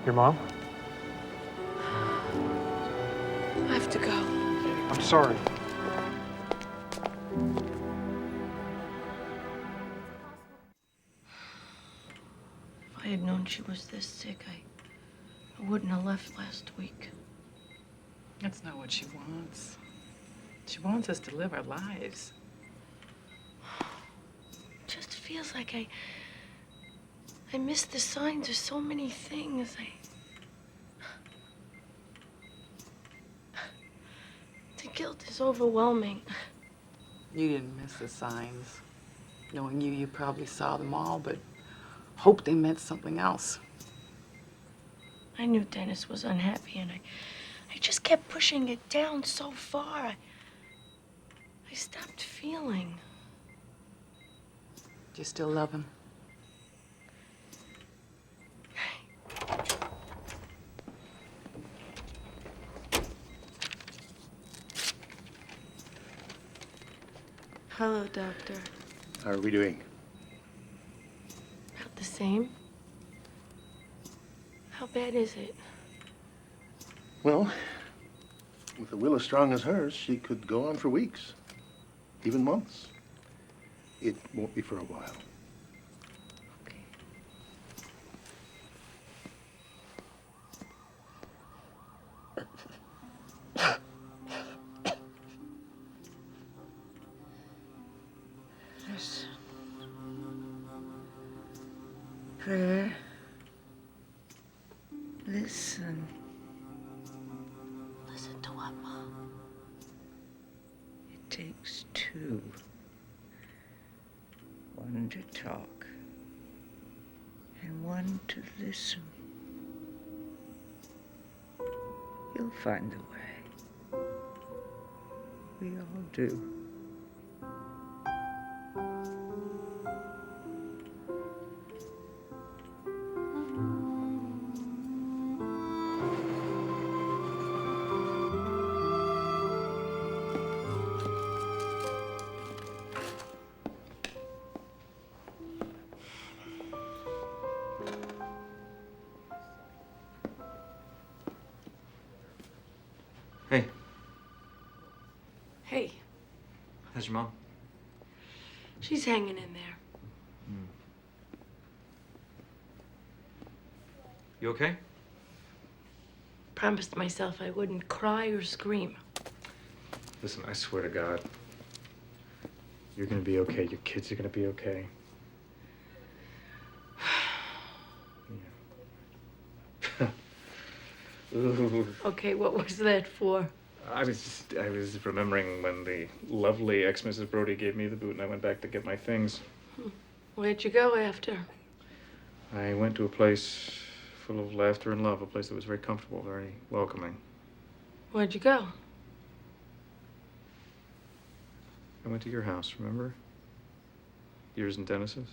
Your mom? I have to go. I'm sorry. If I had known she was this sick, I wouldn't have left last week. That's not what she wants. She wants us to live our lives. It just feels like I miss the signs of so many things. The guilt is overwhelming. You didn't miss the signs. Knowing you, you probably saw them all, but hoped they meant something else. I knew Dennis was unhappy, and I just kept pushing it down so far. I stopped feeling. Do you still love him? Hello, Doctor. How are we doing? About the same? How bad is it? Well, with a will as strong as hers, she could go on for weeks, even months. It won't be for a while. Listen. Claire. Listen. Listen to what, Mom? It takes two. One to talk, and one to listen. You'll find a way. We all do. Hey, Hey, how's your mom? she's hanging in there. You okay? Promised myself I wouldn't cry or scream. Listen, I swear to God, you're gonna be okay. Your kids are gonna be okay. Ooh. Okay, what was that for? I was remembering when the lovely ex-Mrs. Brody gave me the boot and I went back to get my things. Where'd you go after? I went to a place full of laughter and love, a place that was very comfortable, very welcoming. Where'd you go? I went to your house, remember? Yours and Dennis's.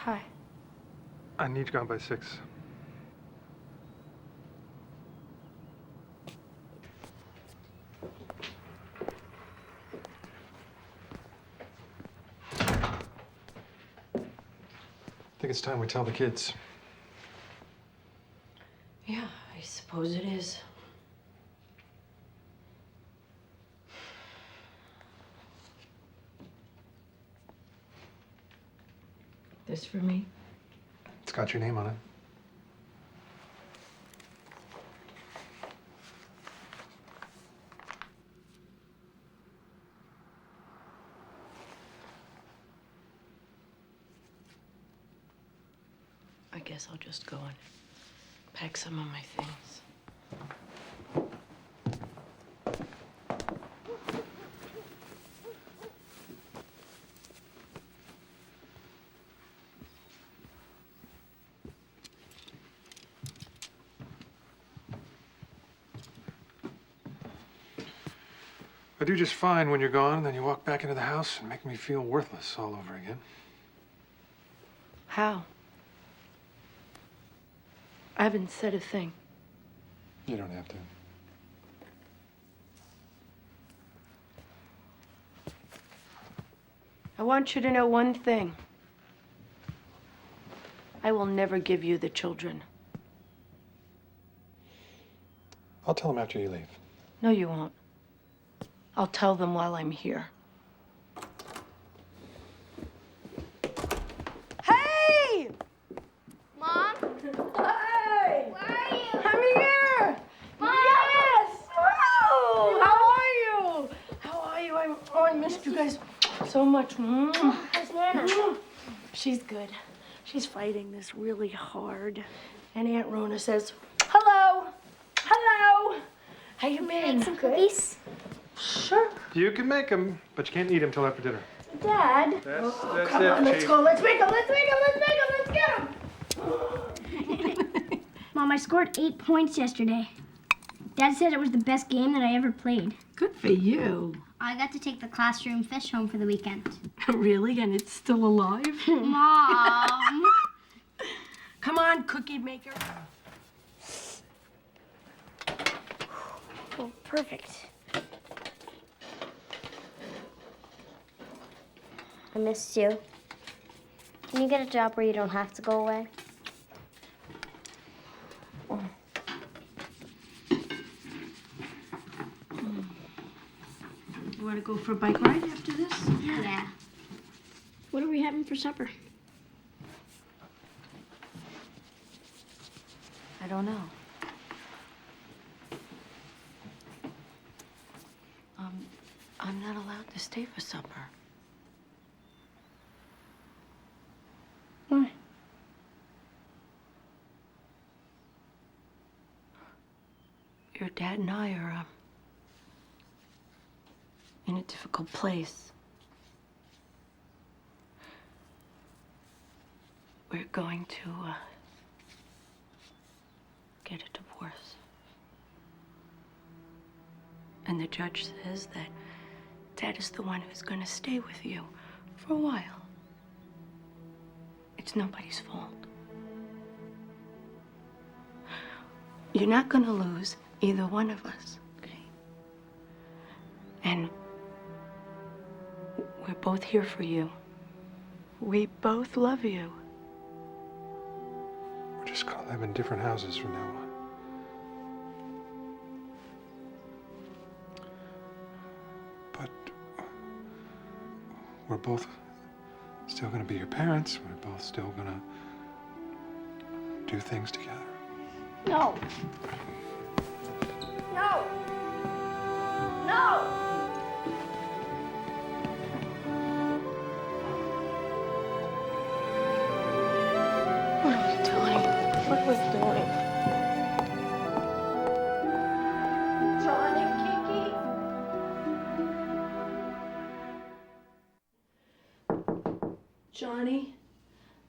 Hi. I need you gone by 6. think it's time we tell the kids. Yeah, I suppose it is. This for me? It's got your name on it. I guess I'll just go and pack some of my things. I do just fine when you're gone, and then you walk back into the house and make me feel worthless all over again. How? I haven't said a thing. You don't have to. I want you to know one thing. I will never give you the children. I'll tell them after you leave. No, you won't. I'll tell them while I'm here. Hey! Mom? Hey! Where are you? I'm here! Mom! Yes! Wow! How are you? How are you? I missed you guys so much. How's Nana? She's good. She's fighting this really hard. And Aunt Rona says, hello! Hello! How you been? Make some cookies? Sure. You can make them, but you can't eat them till after dinner. Dad. That's Come it, on, let's Chief. go. Let's make them. Let's make them. Let's make them. Let's get them. Mom, I scored 8 points yesterday. Dad said it was the best game that I ever played. Good for you. I got to take the classroom fish home for the weekend. Really? And it's still alive? Mom! Come on, cookie maker. Oh, perfect. I missed you. Can you get a job where you don't have to go away? You want to go for a bike ride after this? Yeah. What are we having for supper? I don't know. I'm not allowed to stay for supper. Why? Your dad and I are in a difficult place. We're going to get a divorce. And the judge says that Dad is the one who's going to stay with you for a while. It's nobody's fault. You're not going to lose either one of us, okay? And we're both here for you. We both love you. We're just gonna live in different houses from now on. But we're both still gonna be your parents. We're both still gonna do things together. No. No. No. What are we doing? What are we doing? Johnny, Kiki? Johnny,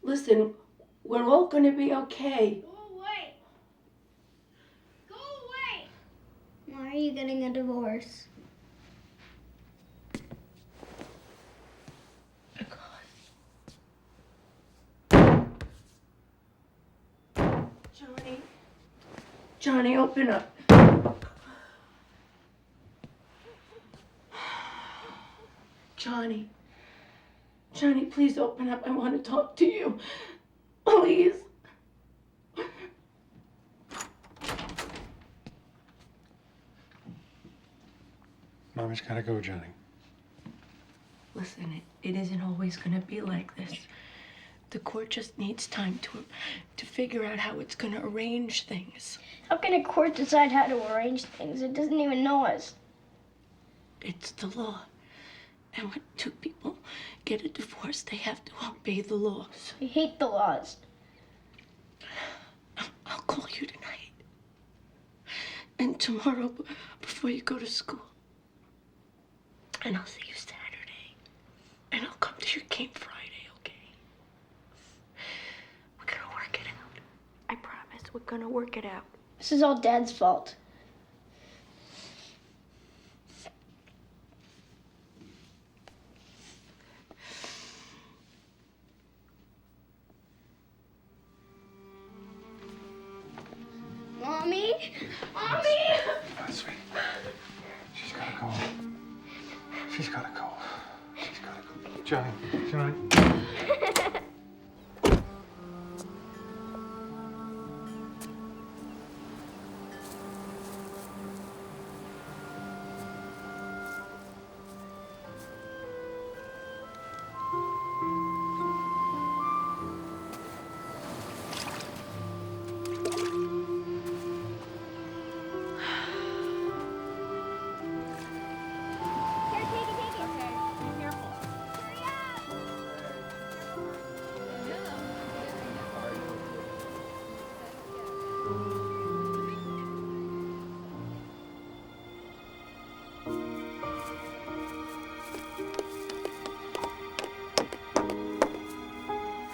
listen, we're all gonna be okay. Go away. Go away. Why are you getting a divorce? Johnny, open up. Johnny, please open up. I want to talk to you. Please. Mommy's gotta go, Johnny. Listen, it isn't always gonna be like this. The court just needs time to figure out how it's gonna arrange things. How can a court decide how to arrange things? It doesn't even know us. It's the law. And when two people get a divorce, they have to obey the laws. I hate the laws. I'll call you tonight. And tomorrow before you go to school. And I'll see you Saturday. And I'll come to your game Friday, okay? We're gonna work it out. I promise, we're gonna work it out. This is all Dad's fault. Mommy? Mommy! Oh, sweet. She's gotta go. She's gotta go. She's gotta go. Johnny. Johnny.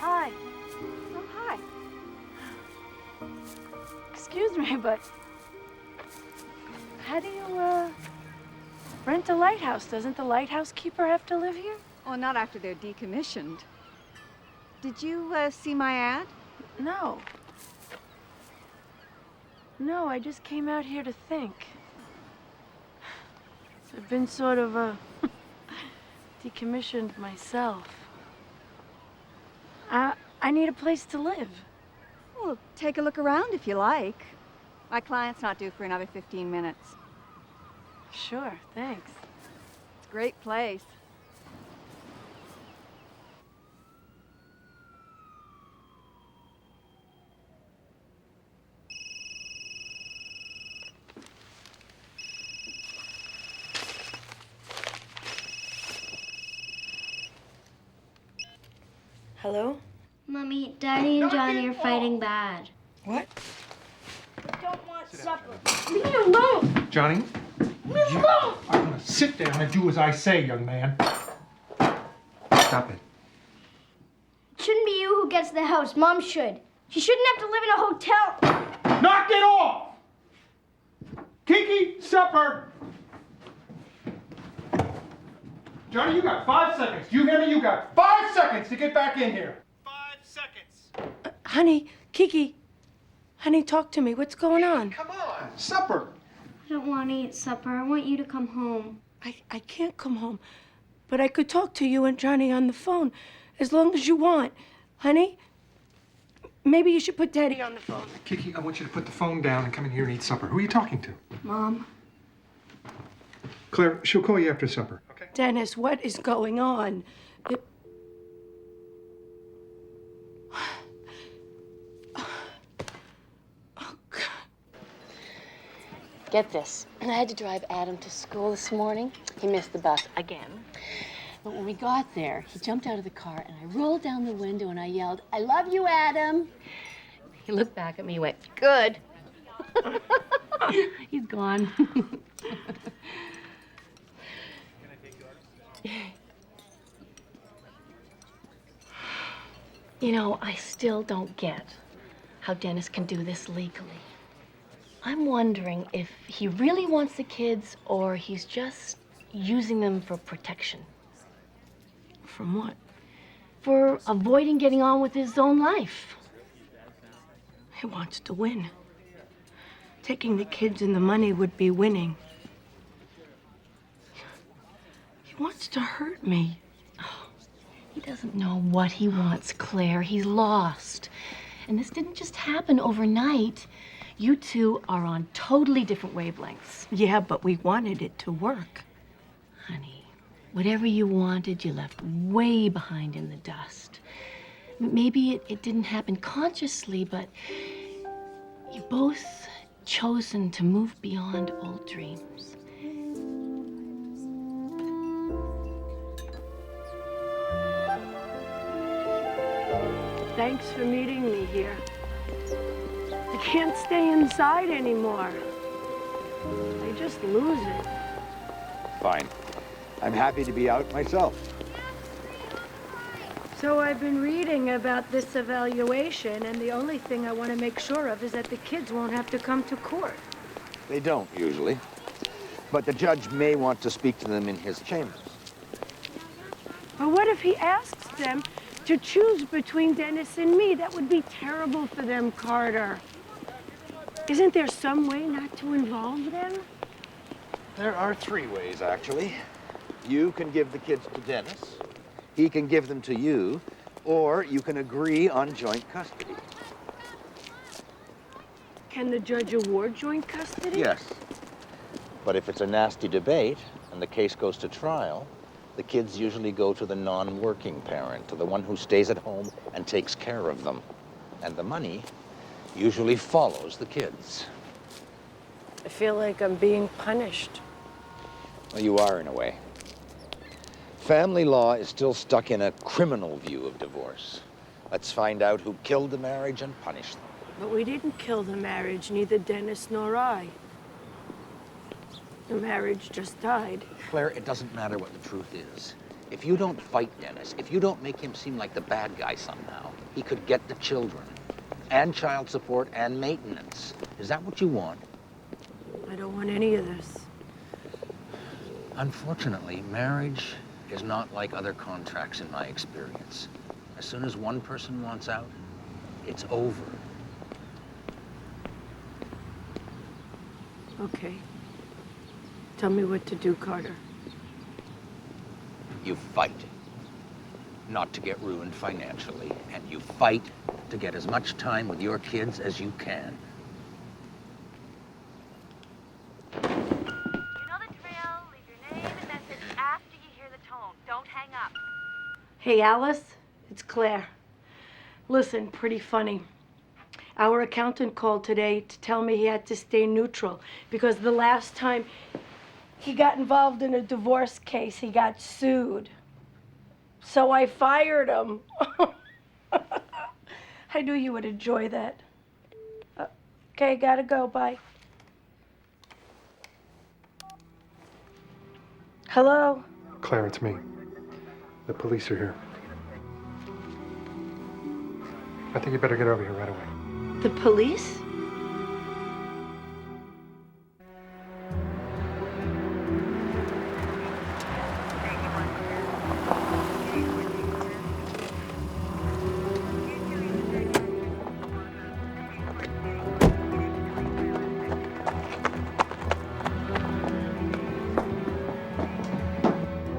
Hi. Oh, hi. Excuse me, but how do you, rent a lighthouse? Doesn't the lighthouse keeper have to live here? Well, not after they're decommissioned. Did you see my ad? No. No, I just came out here to think. I've been sort of, decommissioned myself. I need a place to live. Well, take a look around if you like. My client's not due for another 15 minutes. Sure, thanks. It's a great place. Hello? Mommy, Daddy and Johnny are fighting bad. What? I don't want supper. Leave me alone! Johnny? Leave me alone! I'm gonna sit down and do as I say, young man. Stop it. It shouldn't be you who gets the house. Mom should. She shouldn't have to live in a hotel. Knock it off! Kiki, supper! Johnny, you got 5 seconds. Do you hear me? You got 5 seconds to get back in here. 5 seconds. Honey, Kiki. Honey, talk to me. What's going on? Come on, supper. I don't want to eat supper. I want you to come home. I can't come home. But I could talk to you and Johnny on the phone as long as you want. Honey, maybe you should put Daddy on the phone. Kiki, I want you to put the phone down and come in here and eat supper. Who are you talking to? Mom. Claire, she'll call you after supper. Okay. Dennis, what is going on? Get this. I had to drive Adam to school this morning. He missed the bus again. But when we got there, he jumped out of the car and I rolled down the window and I yelled, "I love you, Adam." He looked back at me and went, "Good." He's gone. You know, I still don't get how Dennis can do this legally. I'm wondering if he really wants the kids or he's just using them for protection. From what? For avoiding getting on with his own life. He wants to win. Taking the kids and the money would be winning. He wants to hurt me. He doesn't know what he wants, Claire. He's lost. And this didn't just happen overnight. You two are on totally different wavelengths. Yeah, but we wanted it to work. Honey, whatever you wanted, you left way behind in the dust. Maybe it didn't happen consciously, but you both chosen to move beyond old dreams. Thanks for meeting me here. I can't stay inside anymore. I just lose it. Fine. I'm happy to be out myself. So I've been reading about this evaluation, and the only thing I want to make sure of is that the kids won't have to come to court. They don't usually, but the judge may want to speak to them in his chambers. But what if he asks them to choose between Dennis and me? That would be terrible for them, Carter. Isn't there some way not to involve them? There are 3 ways, actually. You can give the kids to Dennis, he can give them to you, or you can agree on joint custody. Can the judge award joint custody? Yes. But if it's a nasty debate and the case goes to trial, the kids usually go to the non-working parent, to the one who stays at home and takes care of them. And the money usually follows the kids. I feel like I'm being punished. Well, you are in a way. Family law is still stuck in a criminal view of divorce. Let's find out who killed the marriage and punish them. But we didn't kill the marriage, neither Dennis nor I. The marriage just died. Claire, it doesn't matter what the truth is. If you don't fight Dennis, if you don't make him seem like the bad guy somehow, he could get the children, and child support, and maintenance. Is that what you want? I don't want any of this. Unfortunately, marriage is not like other contracts in my experience. As soon as one person wants out, it's over. Okay. Tell me what to do, Carter. You fight, not to get ruined financially, and you fight to get as much time with your kids as you can. You know the drill. Leave your name and message after you hear the tone. Don't hang up. Hey, Alice, it's Claire. Listen, pretty funny. Our accountant called today to tell me he had to stay neutral because the last time he got involved in a divorce case, he got sued. So I fired him. I knew you would enjoy that. Okay, gotta go, bye. Hello? Claire, it's me. The police are here. I think you better get over here right away. The police?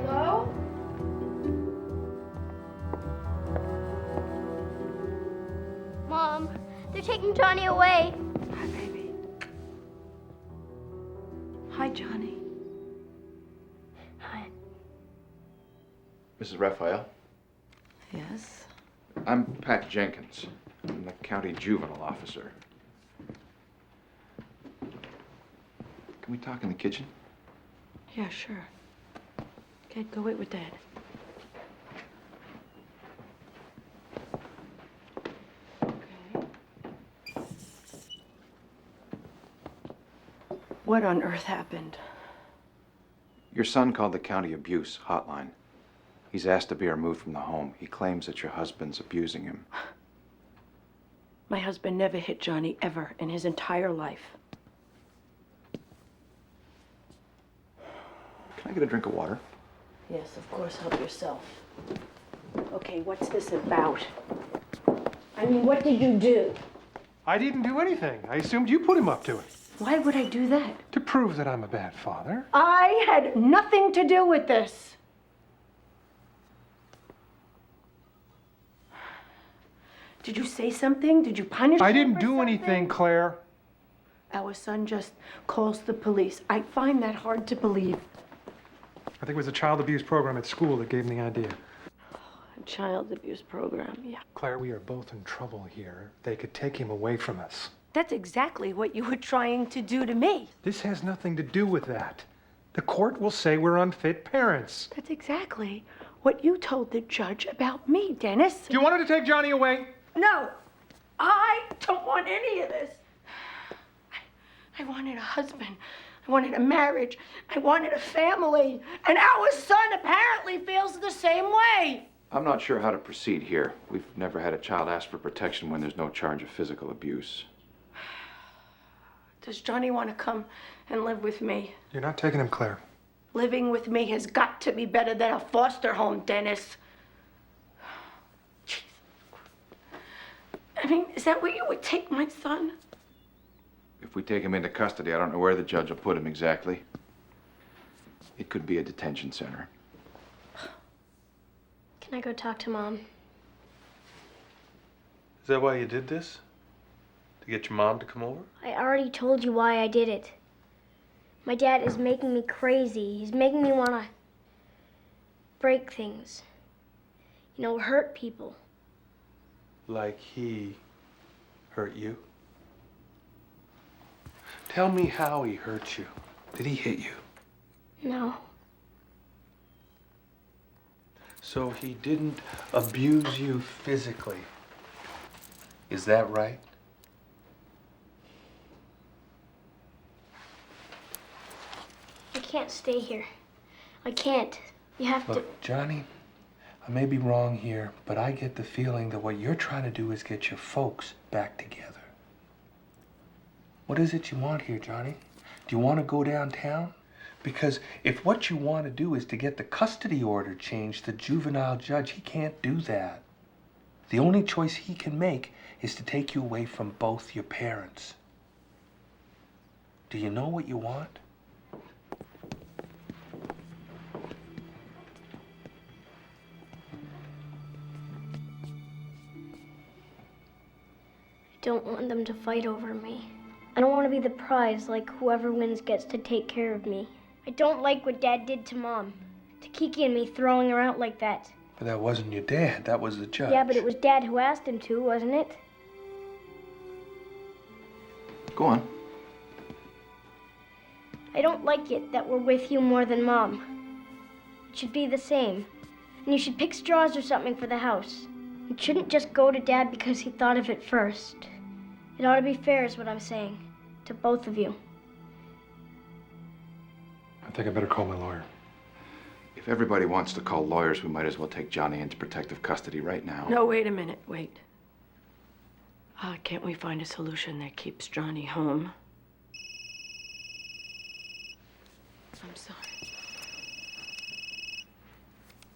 Hello? Mom, they're taking Johnny away. Hi, baby. Hi, Johnny. Hi. Mrs. Raphael, Yes? I'm Pat Jenkins. I'm the county juvenile officer. Can we talk in the kitchen? Yeah, sure. Okay, go wait with Dad. What on earth happened? Your son called the county abuse hotline. He's asked to be removed from the home. He claims that your husband's abusing him. My husband never hit Johnny ever in his entire life. Can I get a drink of water? Yes, of course, help yourself. Okay, what's this about? I mean, what did you do? I didn't do anything. I assumed you put him up to it. Why would I do that? To prove that I'm a bad father. I had nothing to do with this. Did you say something? Did you punish I him didn't or do something? anything, Claire. Our son just calls the police. I find that hard to believe. I think it was a child abuse program at school that gave me the idea. A child abuse program, yeah. Claire, we are both in trouble here. They could take him away from us. That's exactly what you were trying to do to me. This has nothing to do with that. The court will say we're unfit parents. That's exactly what you told the judge about me, Dennis. Do you want her to take Johnny away? No, I don't want any of this. I wanted a husband. I wanted a marriage. I wanted a family. And our son apparently feels the same way. I'm not sure how to proceed here. We've never had a child ask for protection when there's no charge of physical abuse. Does Johnny want to come and live with me? You're not taking him, Claire. Living with me has got to be better than a foster home, Dennis. Jeez. I mean, is that where you would take my son? If we take him into custody, I don't know where the judge will put him exactly. It could be a detention center. Can I go talk to Mom? Is that why you did this? To get your mom to come over? I already told you why I did it. My dad is making me crazy. He's making me want to break things. You know, hurt people. Like he hurt you? Tell me how he hurt you. Did he hit you? No. So he didn't abuse you physically. Is that right? I can't stay here. I can't. You have to. Look, Johnny, I may be wrong here, but I get the feeling that what you're trying to do is get your folks back together. What is it you want here, Johnny? Do you want to go downtown? Because if what you want to do is to get the custody order changed, the juvenile judge, he can't do that. The only choice he can make is to take you away from both your parents. Do you know what you want? I don't want them to fight over me. I don't want to be the prize, like whoever wins gets to take care of me. I don't like what Dad did to Mom, to Kiki and me throwing her out like that. But that wasn't your dad, that was the judge. Yeah, but it was Dad who asked him to, wasn't it? Go on. I don't like it that we're with you more than Mom. It should be the same. And you should pick straws or something for the house. It shouldn't just go to Dad because he thought of it first. It ought to be fair is what I'm saying, to both of you. I think I better call my lawyer. If everybody wants to call lawyers, we might as well take Johnny into protective custody right now. No, wait a minute, wait. Can't we find a solution that keeps Johnny home? I'm sorry.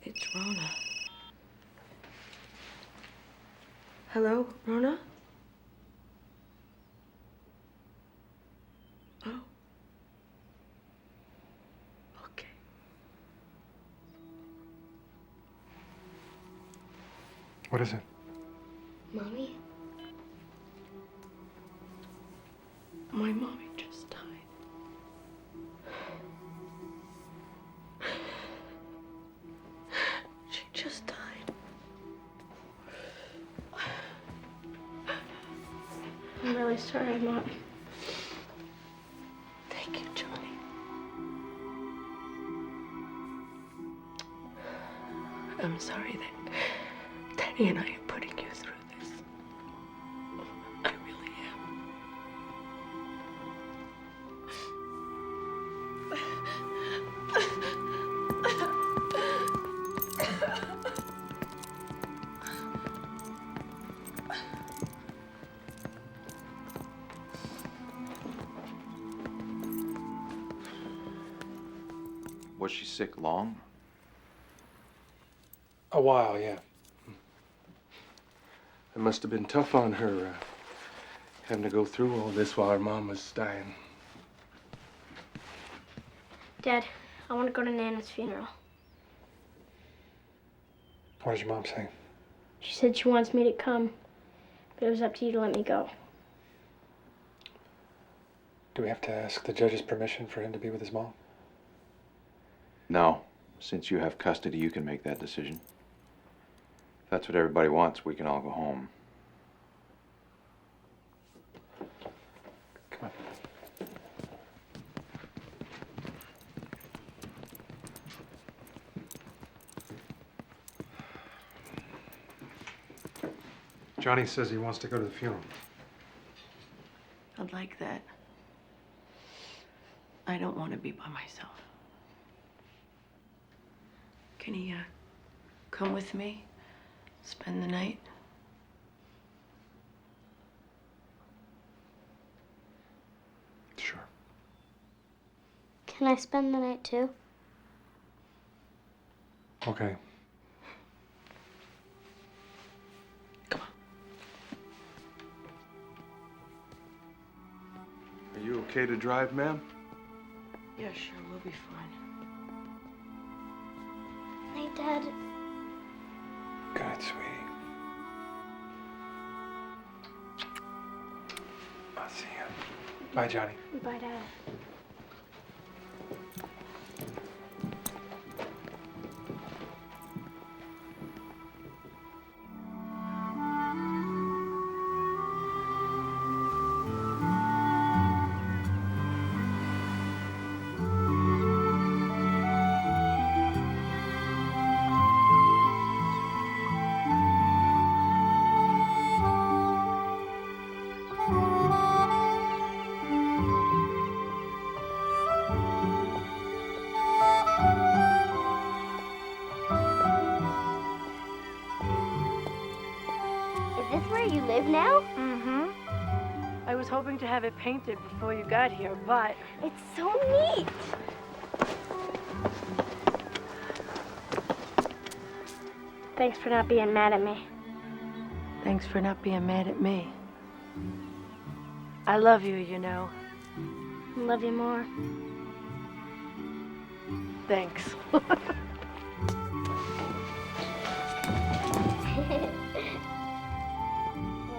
It's Rona. Hello, Rona? Oh. Okay. What is it? Mommy? My mommy just died. She just died. I'm really sorry, Mom. Thank you, Johnny. I'm sorry that Danny and I are putting you through this. I really am. Was she sick long? A while, yeah. It must have been tough on her, having to go through all this while her mom was dying. Dad, I want to go to Nana's funeral. What does your mom say? She said she wants me to come. But it was up to you to let me go. Do we have to ask the judge's permission for him to be with his mom? No. Since you have custody, you can make that decision. If that's what everybody wants, we can all go home. Come on. Johnny says he wants to go to the funeral. I'd like that. I don't want to be by myself. Can he, come with me? Spend the night? Sure. Can I spend the night too? Okay. Are you okay to drive, ma'am? Yeah, sure, we'll be fine. Night, Dad. Good, sweetie. I'll see you. Bye, Johnny. Bye, Dad. Is this where you live now? Mm-hmm. I was hoping to have it painted before you got here, but... It's so neat. Thanks for not being mad at me. Thanks for not being mad at me. I love you, you know. I love you more. Thanks.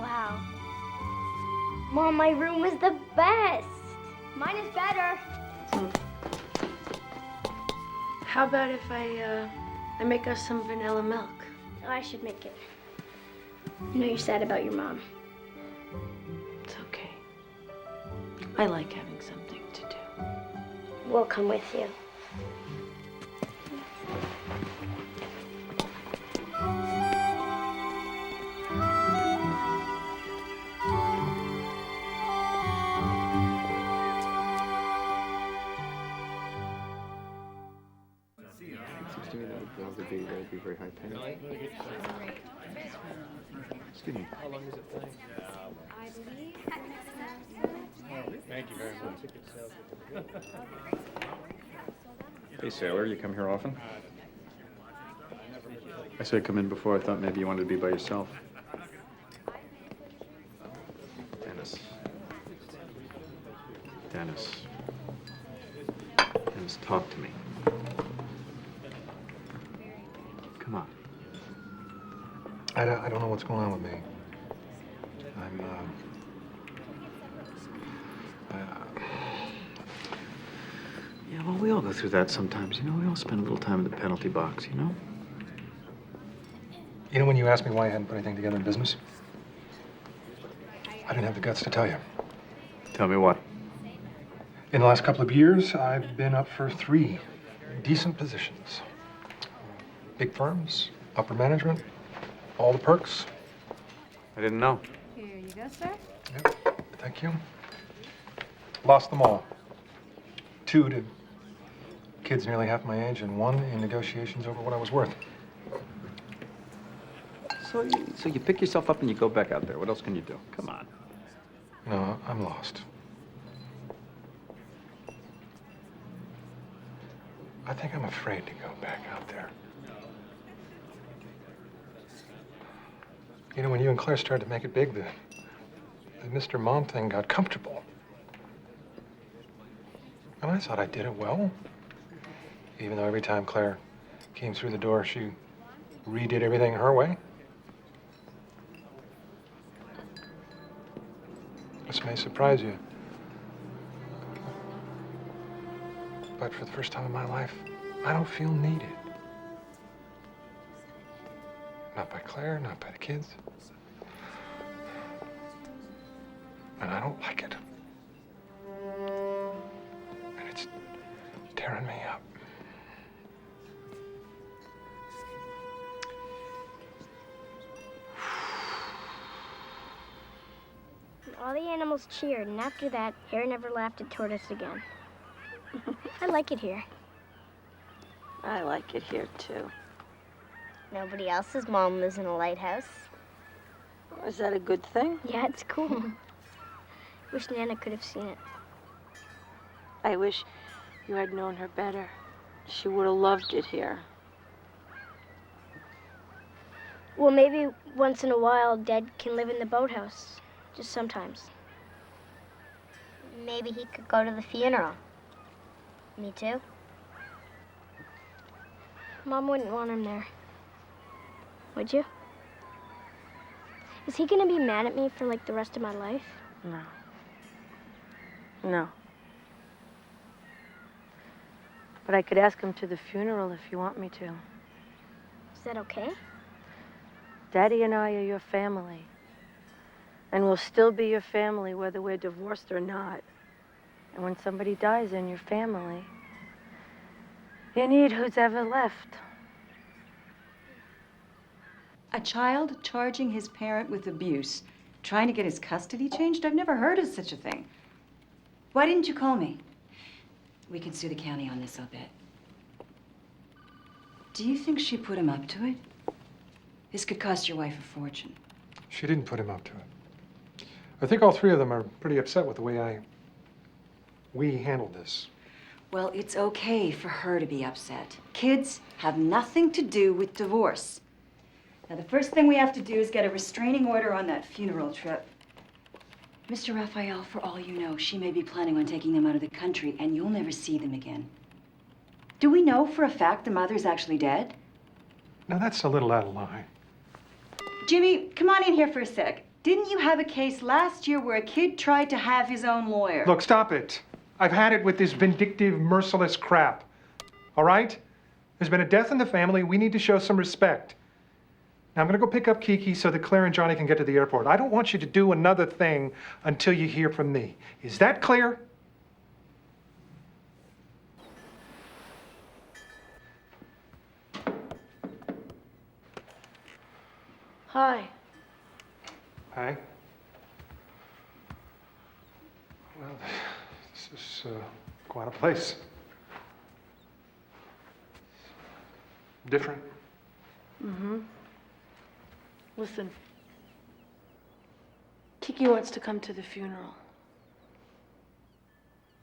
Wow. Mom, my room was the best. Mine is better. How about if I make us some vanilla milk? I should make it. I know you're sad about your mom. It's okay. I like having something to do. We'll come with you. Seems to me that would be very high paying. Excuse me. How long does it take? Thank you very much. Hey, Sailor, you come here often? I said come in before. I thought maybe you wanted to be by yourself. Dennis. Dennis. Dennis, talk to me. Come on. I don't know what's going on with me. Yeah, well, we all go through that sometimes, you know? We all spend a little time in the penalty box, you know? You know when you asked me why I hadn't put anything together in business? I didn't have the guts to tell you. Tell me what? In the last couple of years, I've been up for 3 decent positions. Big firms, upper management, all the perks. I didn't know. Here you go, sir. Thank you. Lost them all. 2 to kids nearly half my age, and 1 in negotiations over what I was worth. So you pick yourself up and you go back out there. What else can you do? Come on. No, I'm lost. I think I'm afraid to go back out there. You know, when you and Claire started to make it big, the Mr. Mom thing got comfortable. And I thought I did it well. Even though every time Claire came through the door, she redid everything her way. This may surprise you. But for the first time in my life, I don't feel needed. Not by Claire, not by the kids. And I don't like it. And it's tearing me up. All the animals cheered, and after that, Hare never laughed toward us again. I like it here. I like it here, too. Nobody else's mom lives in a lighthouse. Is that a good thing? Yeah, it's cool. Wish Nana could have seen it. I wish you had known her better. She would have loved it here. Well, maybe once in a while, Dad can live in the boathouse. Just sometimes. Maybe he could go to the funeral. Me too. Mom wouldn't want him there. Would you? Is he gonna be mad at me for like the rest of my life? No. No. But I could ask him to the funeral if you want me to. Is that okay? Daddy and I are your family. And we'll still be your family whether we're divorced or not. And when somebody dies in your family, you need who's ever left. A child charging his parent with abuse, trying to get his custody changed? I've never heard of such a thing. Why didn't you call me? We can sue the county on this, I'll bet. Do you think she put him up to it? This could cost your wife a fortune. She didn't put him up to it. I think all three of them are pretty upset with the way we handled this. Well, it's okay for her to be upset. Kids have nothing to do with divorce. Now, the first thing we have to do is get a restraining order on that funeral trip. Mr. Raphael, for all you know, she may be planning on taking them out of the country, and you'll never see them again. Do we know for a fact the mother's actually dead? Now, that's a little out of line. Jimmy, come on in here for a sec. Didn't you have a case last year where a kid tried to have his own lawyer? Look, stop it. I've had it with this vindictive, merciless crap. All right? There's been a death in the family. We need to show some respect. Now, I'm going to go pick up Kiki so that Claire and Johnny can get to the airport. I don't want you to do another thing until you hear from me. Is that clear? Hi. Hi. Well, this is quite a place. Different. Mm-hmm. Listen. Kiki wants to come to the funeral.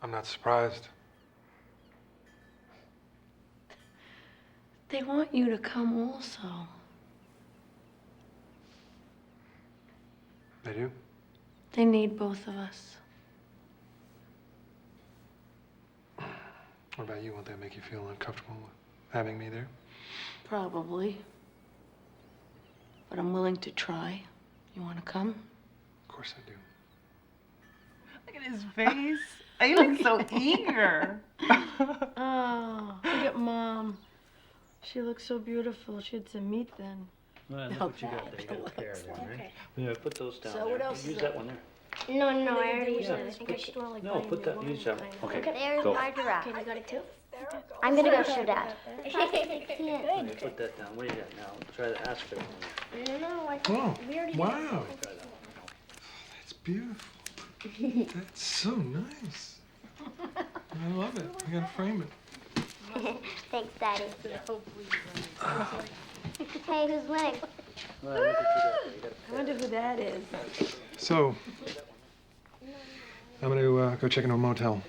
I'm not surprised. They want you to come also. They do? They need both of us. What about you? Won't that make you feel uncomfortable with having me there? Probably. But I'm willing to try. You want to come? Of course I do. Look at his face. He looks so eager. Oh, look at Mom. She looks so beautiful. She had some meat then. Well, that's what you got there. You got a pair of them, right? Yeah, put those down So there. what else Use is that up? one there. No, I already used Yeah, it. I think I should like No, put that, use that one. Okay, There's go. my giraffe. Okay, you got it too? I'm gonna go show Dad. Okay, put that down. What do you got now? Try to ask for it. No, I Oh, we already wow. That's beautiful. That's so nice. I love it. I gotta frame it. Thanks, Daddy. Hey, who's winning? Well, look at you got there. You got I wonder who that is. So, I'm gonna go check into a motel.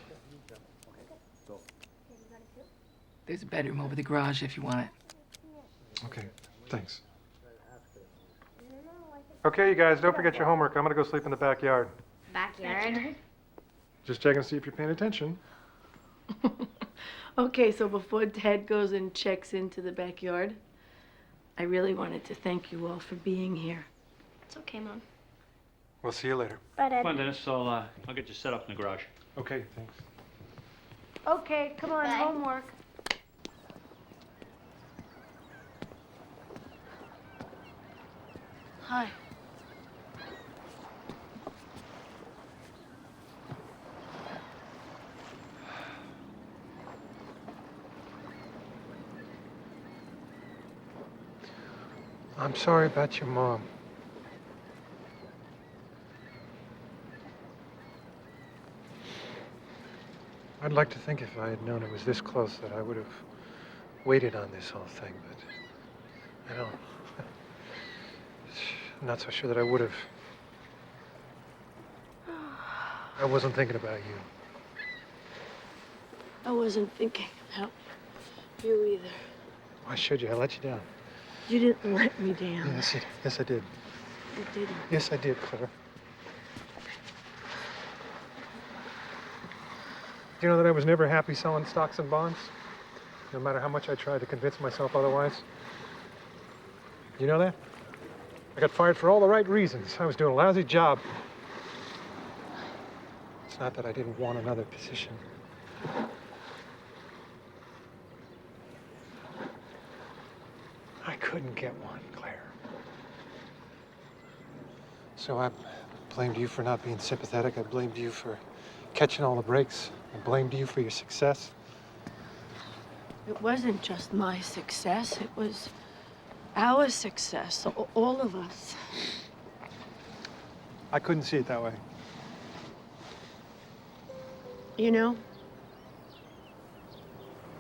There's a bedroom over the garage if you want it. Okay, thanks. Okay, you guys, don't forget your homework. I'm gonna go sleep in the backyard. Backyard? Just checking to see if you're paying attention. Okay, so before Dad goes and checks into the backyard, I really wanted to thank you all for being here. It's okay, Mom. We'll see you later. Bye, Dad. Come on, Dennis. I'll get you set up in the garage. Okay, thanks. Okay, come on, Bye. homework. Hi. I'm sorry about your mom. I'd like to think if I had known it was this close that I would have waited on this whole thing, but I don't. I'm not so sure that I would have. I wasn't thinking about you. I wasn't thinking about you either. Why should you? I let you down. You didn't let me down. Yes, I did. You didn't. Yes, I did, Claire. Do you know that I was never happy selling stocks and bonds? No matter how much I tried to convince myself otherwise. You know that? I got fired for all the right reasons. I was doing a lousy job. It's not that I didn't want another position. I couldn't get one, Claire. So I blamed you for not being sympathetic. I blamed you for catching all the breaks. I blamed you for your success. It wasn't just my success, it was our success, all of us. I couldn't see it that way. You know,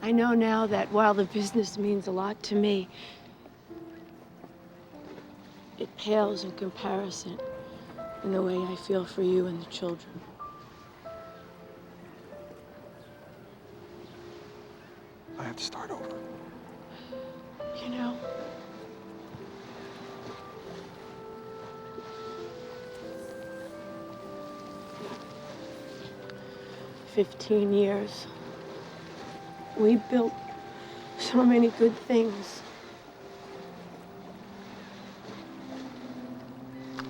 I know now that while the business means a lot to me, it pales in comparison in the way I feel for you and the children. I have to start over. You know, "15 years. We built so many good things.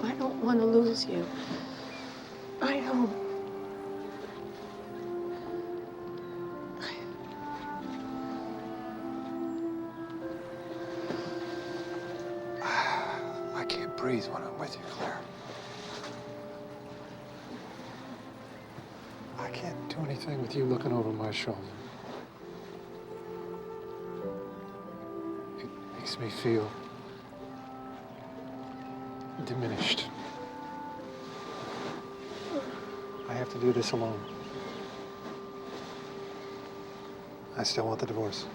I don't want to lose you. I don't. I can't breathe when I'm with you, Claire. I can't do anything with you looking over my shoulder. It makes me feel diminished. I have to do this alone. I still want the divorce.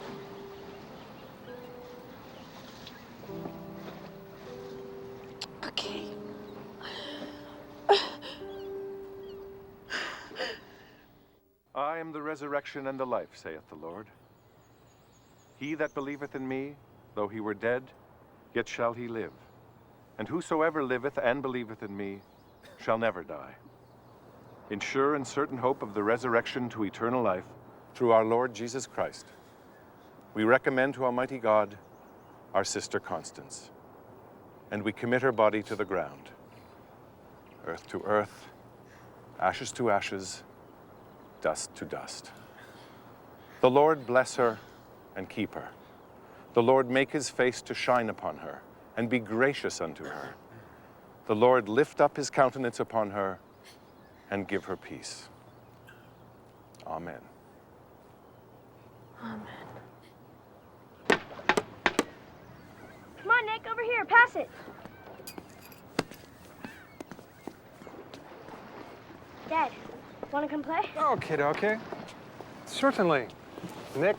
Okay. I am the resurrection and the life, saith the Lord. He that believeth in me, though he were dead, yet shall he live. And whosoever liveth and believeth in me shall never die. In sure and certain hope of the resurrection to eternal life, through our Lord Jesus Christ, we recommend to Almighty God our sister Constance, and we commit her body to the ground, earth to earth, ashes to ashes, dust to dust. The Lord bless her and keep her. The Lord make his face to shine upon her and be gracious unto her. The Lord lift up his countenance upon her and give her peace. Amen. Amen. Come on, Nick, over here. Pass it. Dad, want to come play? Oh, kid, okay. Certainly. Nick?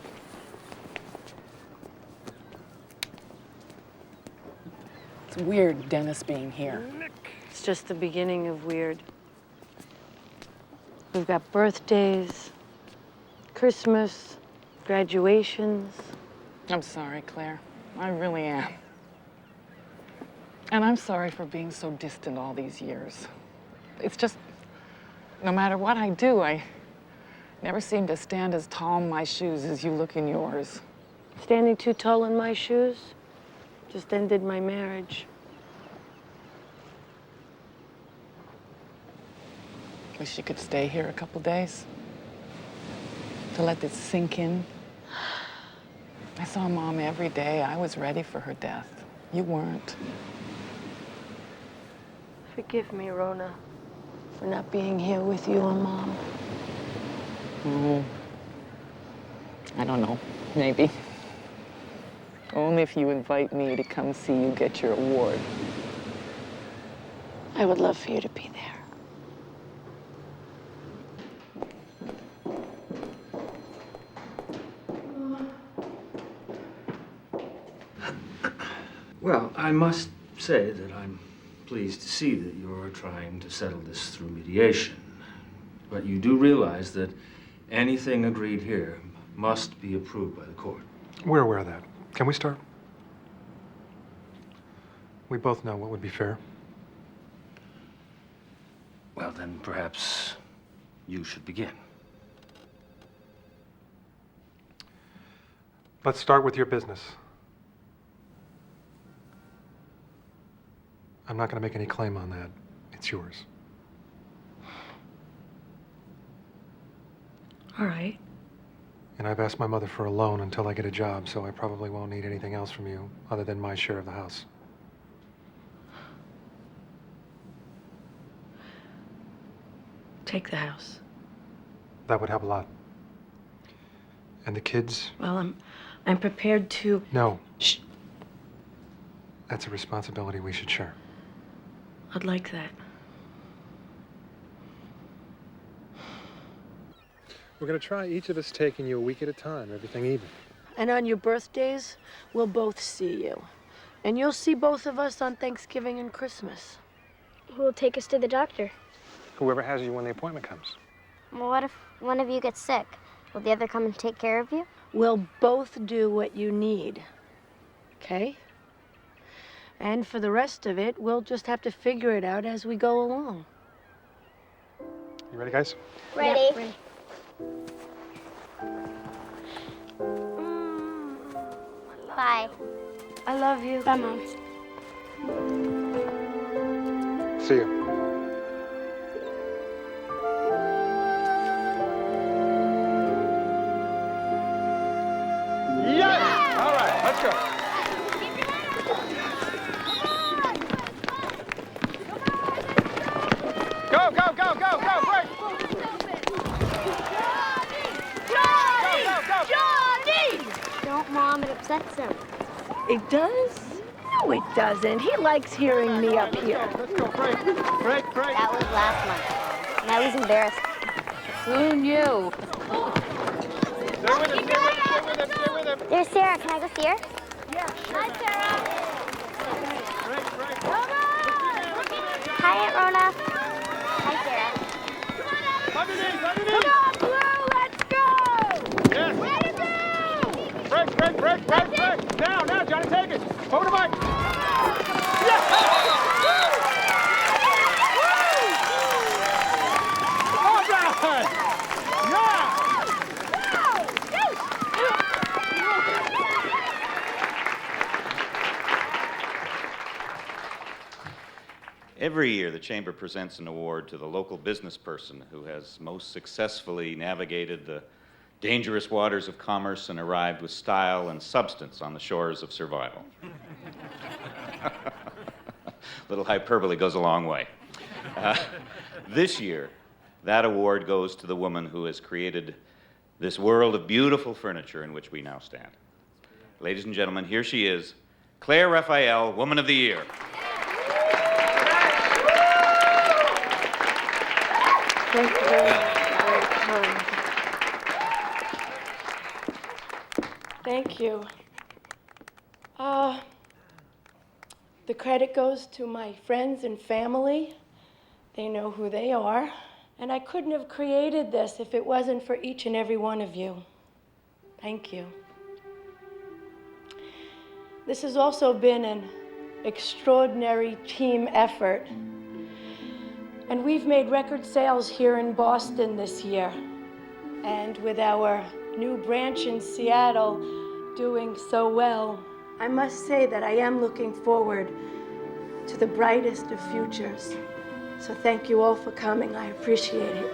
It's weird, Dennis being here. It's just the beginning of weird. We've got birthdays, Christmas, graduations. I'm sorry, Claire. I really am. And I'm sorry for being so distant all these years. It's just, no matter what I do, I never seem to stand as tall in my shoes as you look in yours. Standing too tall in my shoes just ended my marriage. Wish you could stay here a couple days to let this sink in. I saw Mom every day. I was ready for her death. You weren't. Forgive me, Rona, for not being here with you and Mom. I don't know. Maybe. Only if you invite me to come see you get your award. I would love for you to be there. Well, I must say that I'm pleased to see that you're trying to settle this through mediation. But you do realize that anything agreed here must be approved by the court. We're aware of that. Can we start? We both know what would be fair. Well, then perhaps you should begin. Let's start with your business. I'm not going to make any claim on that. It's yours. All right. And I've asked my mother for a loan until I get a job, so I probably won't need anything else from you other than my share of the house. Take the house. That would help a lot. And the kids? Well, I'm prepared to... No. Shh. That's a responsibility we should share. I'd like that. We're going to try each of us taking you a week at a time, everything even. And on your birthdays, we'll both see you. And you'll see both of us on Thanksgiving and Christmas. Who will take us to the doctor? Whoever has you when the appointment comes. Well, what if one of you gets sick? Will the other come and take care of you? We'll both do what you need. Okay? And for the rest of it, we'll just have to figure it out as we go along. You ready, guys? Ready. Yeah, ready. Bye. I love you. Bye, Mom. See you. Yes! All right, let's go. Go, go, go, go, go, break! Johnny! Don't, Mom. It upsets him. It does? No, it doesn't. He likes hearing me up here. Let's go, break, break, break. That was last month, and I was embarrassed. Who knew? Stay with him, stay with him, stay with him, stay with him. There's Sarah. Can I go see her? Yeah. Hi, Sarah. Break, break. Hi, Aunt Rona. Hi, Sarah. Underneath, underneath. Come on, Blue, let's go! Yes. Way to go! Break, break, break, break, break. Now, now, Johnny, take it. Over the mic. Yes! All right. Yeah! Every year, the Chamber presents an award to the local business person who has most successfully navigated the dangerous waters of commerce and arrived with style and substance on the shores of survival. Little hyperbole goes a long way. This year, that award goes to the woman who has created this world of beautiful furniture in which we now stand. Ladies and gentlemen, here she is, Claire Raphael, Woman of the Year. Thank you very much. Thank you. The credit goes to my friends and family. They know who they are. And I couldn't have created this if it wasn't for each and every one of you. Thank you. This has also been an extraordinary team effort. And we've made record sales here in Boston this year. And with our new branch in Seattle doing so well, I must say that I am looking forward to the brightest of futures. So thank you all for coming. I appreciate it.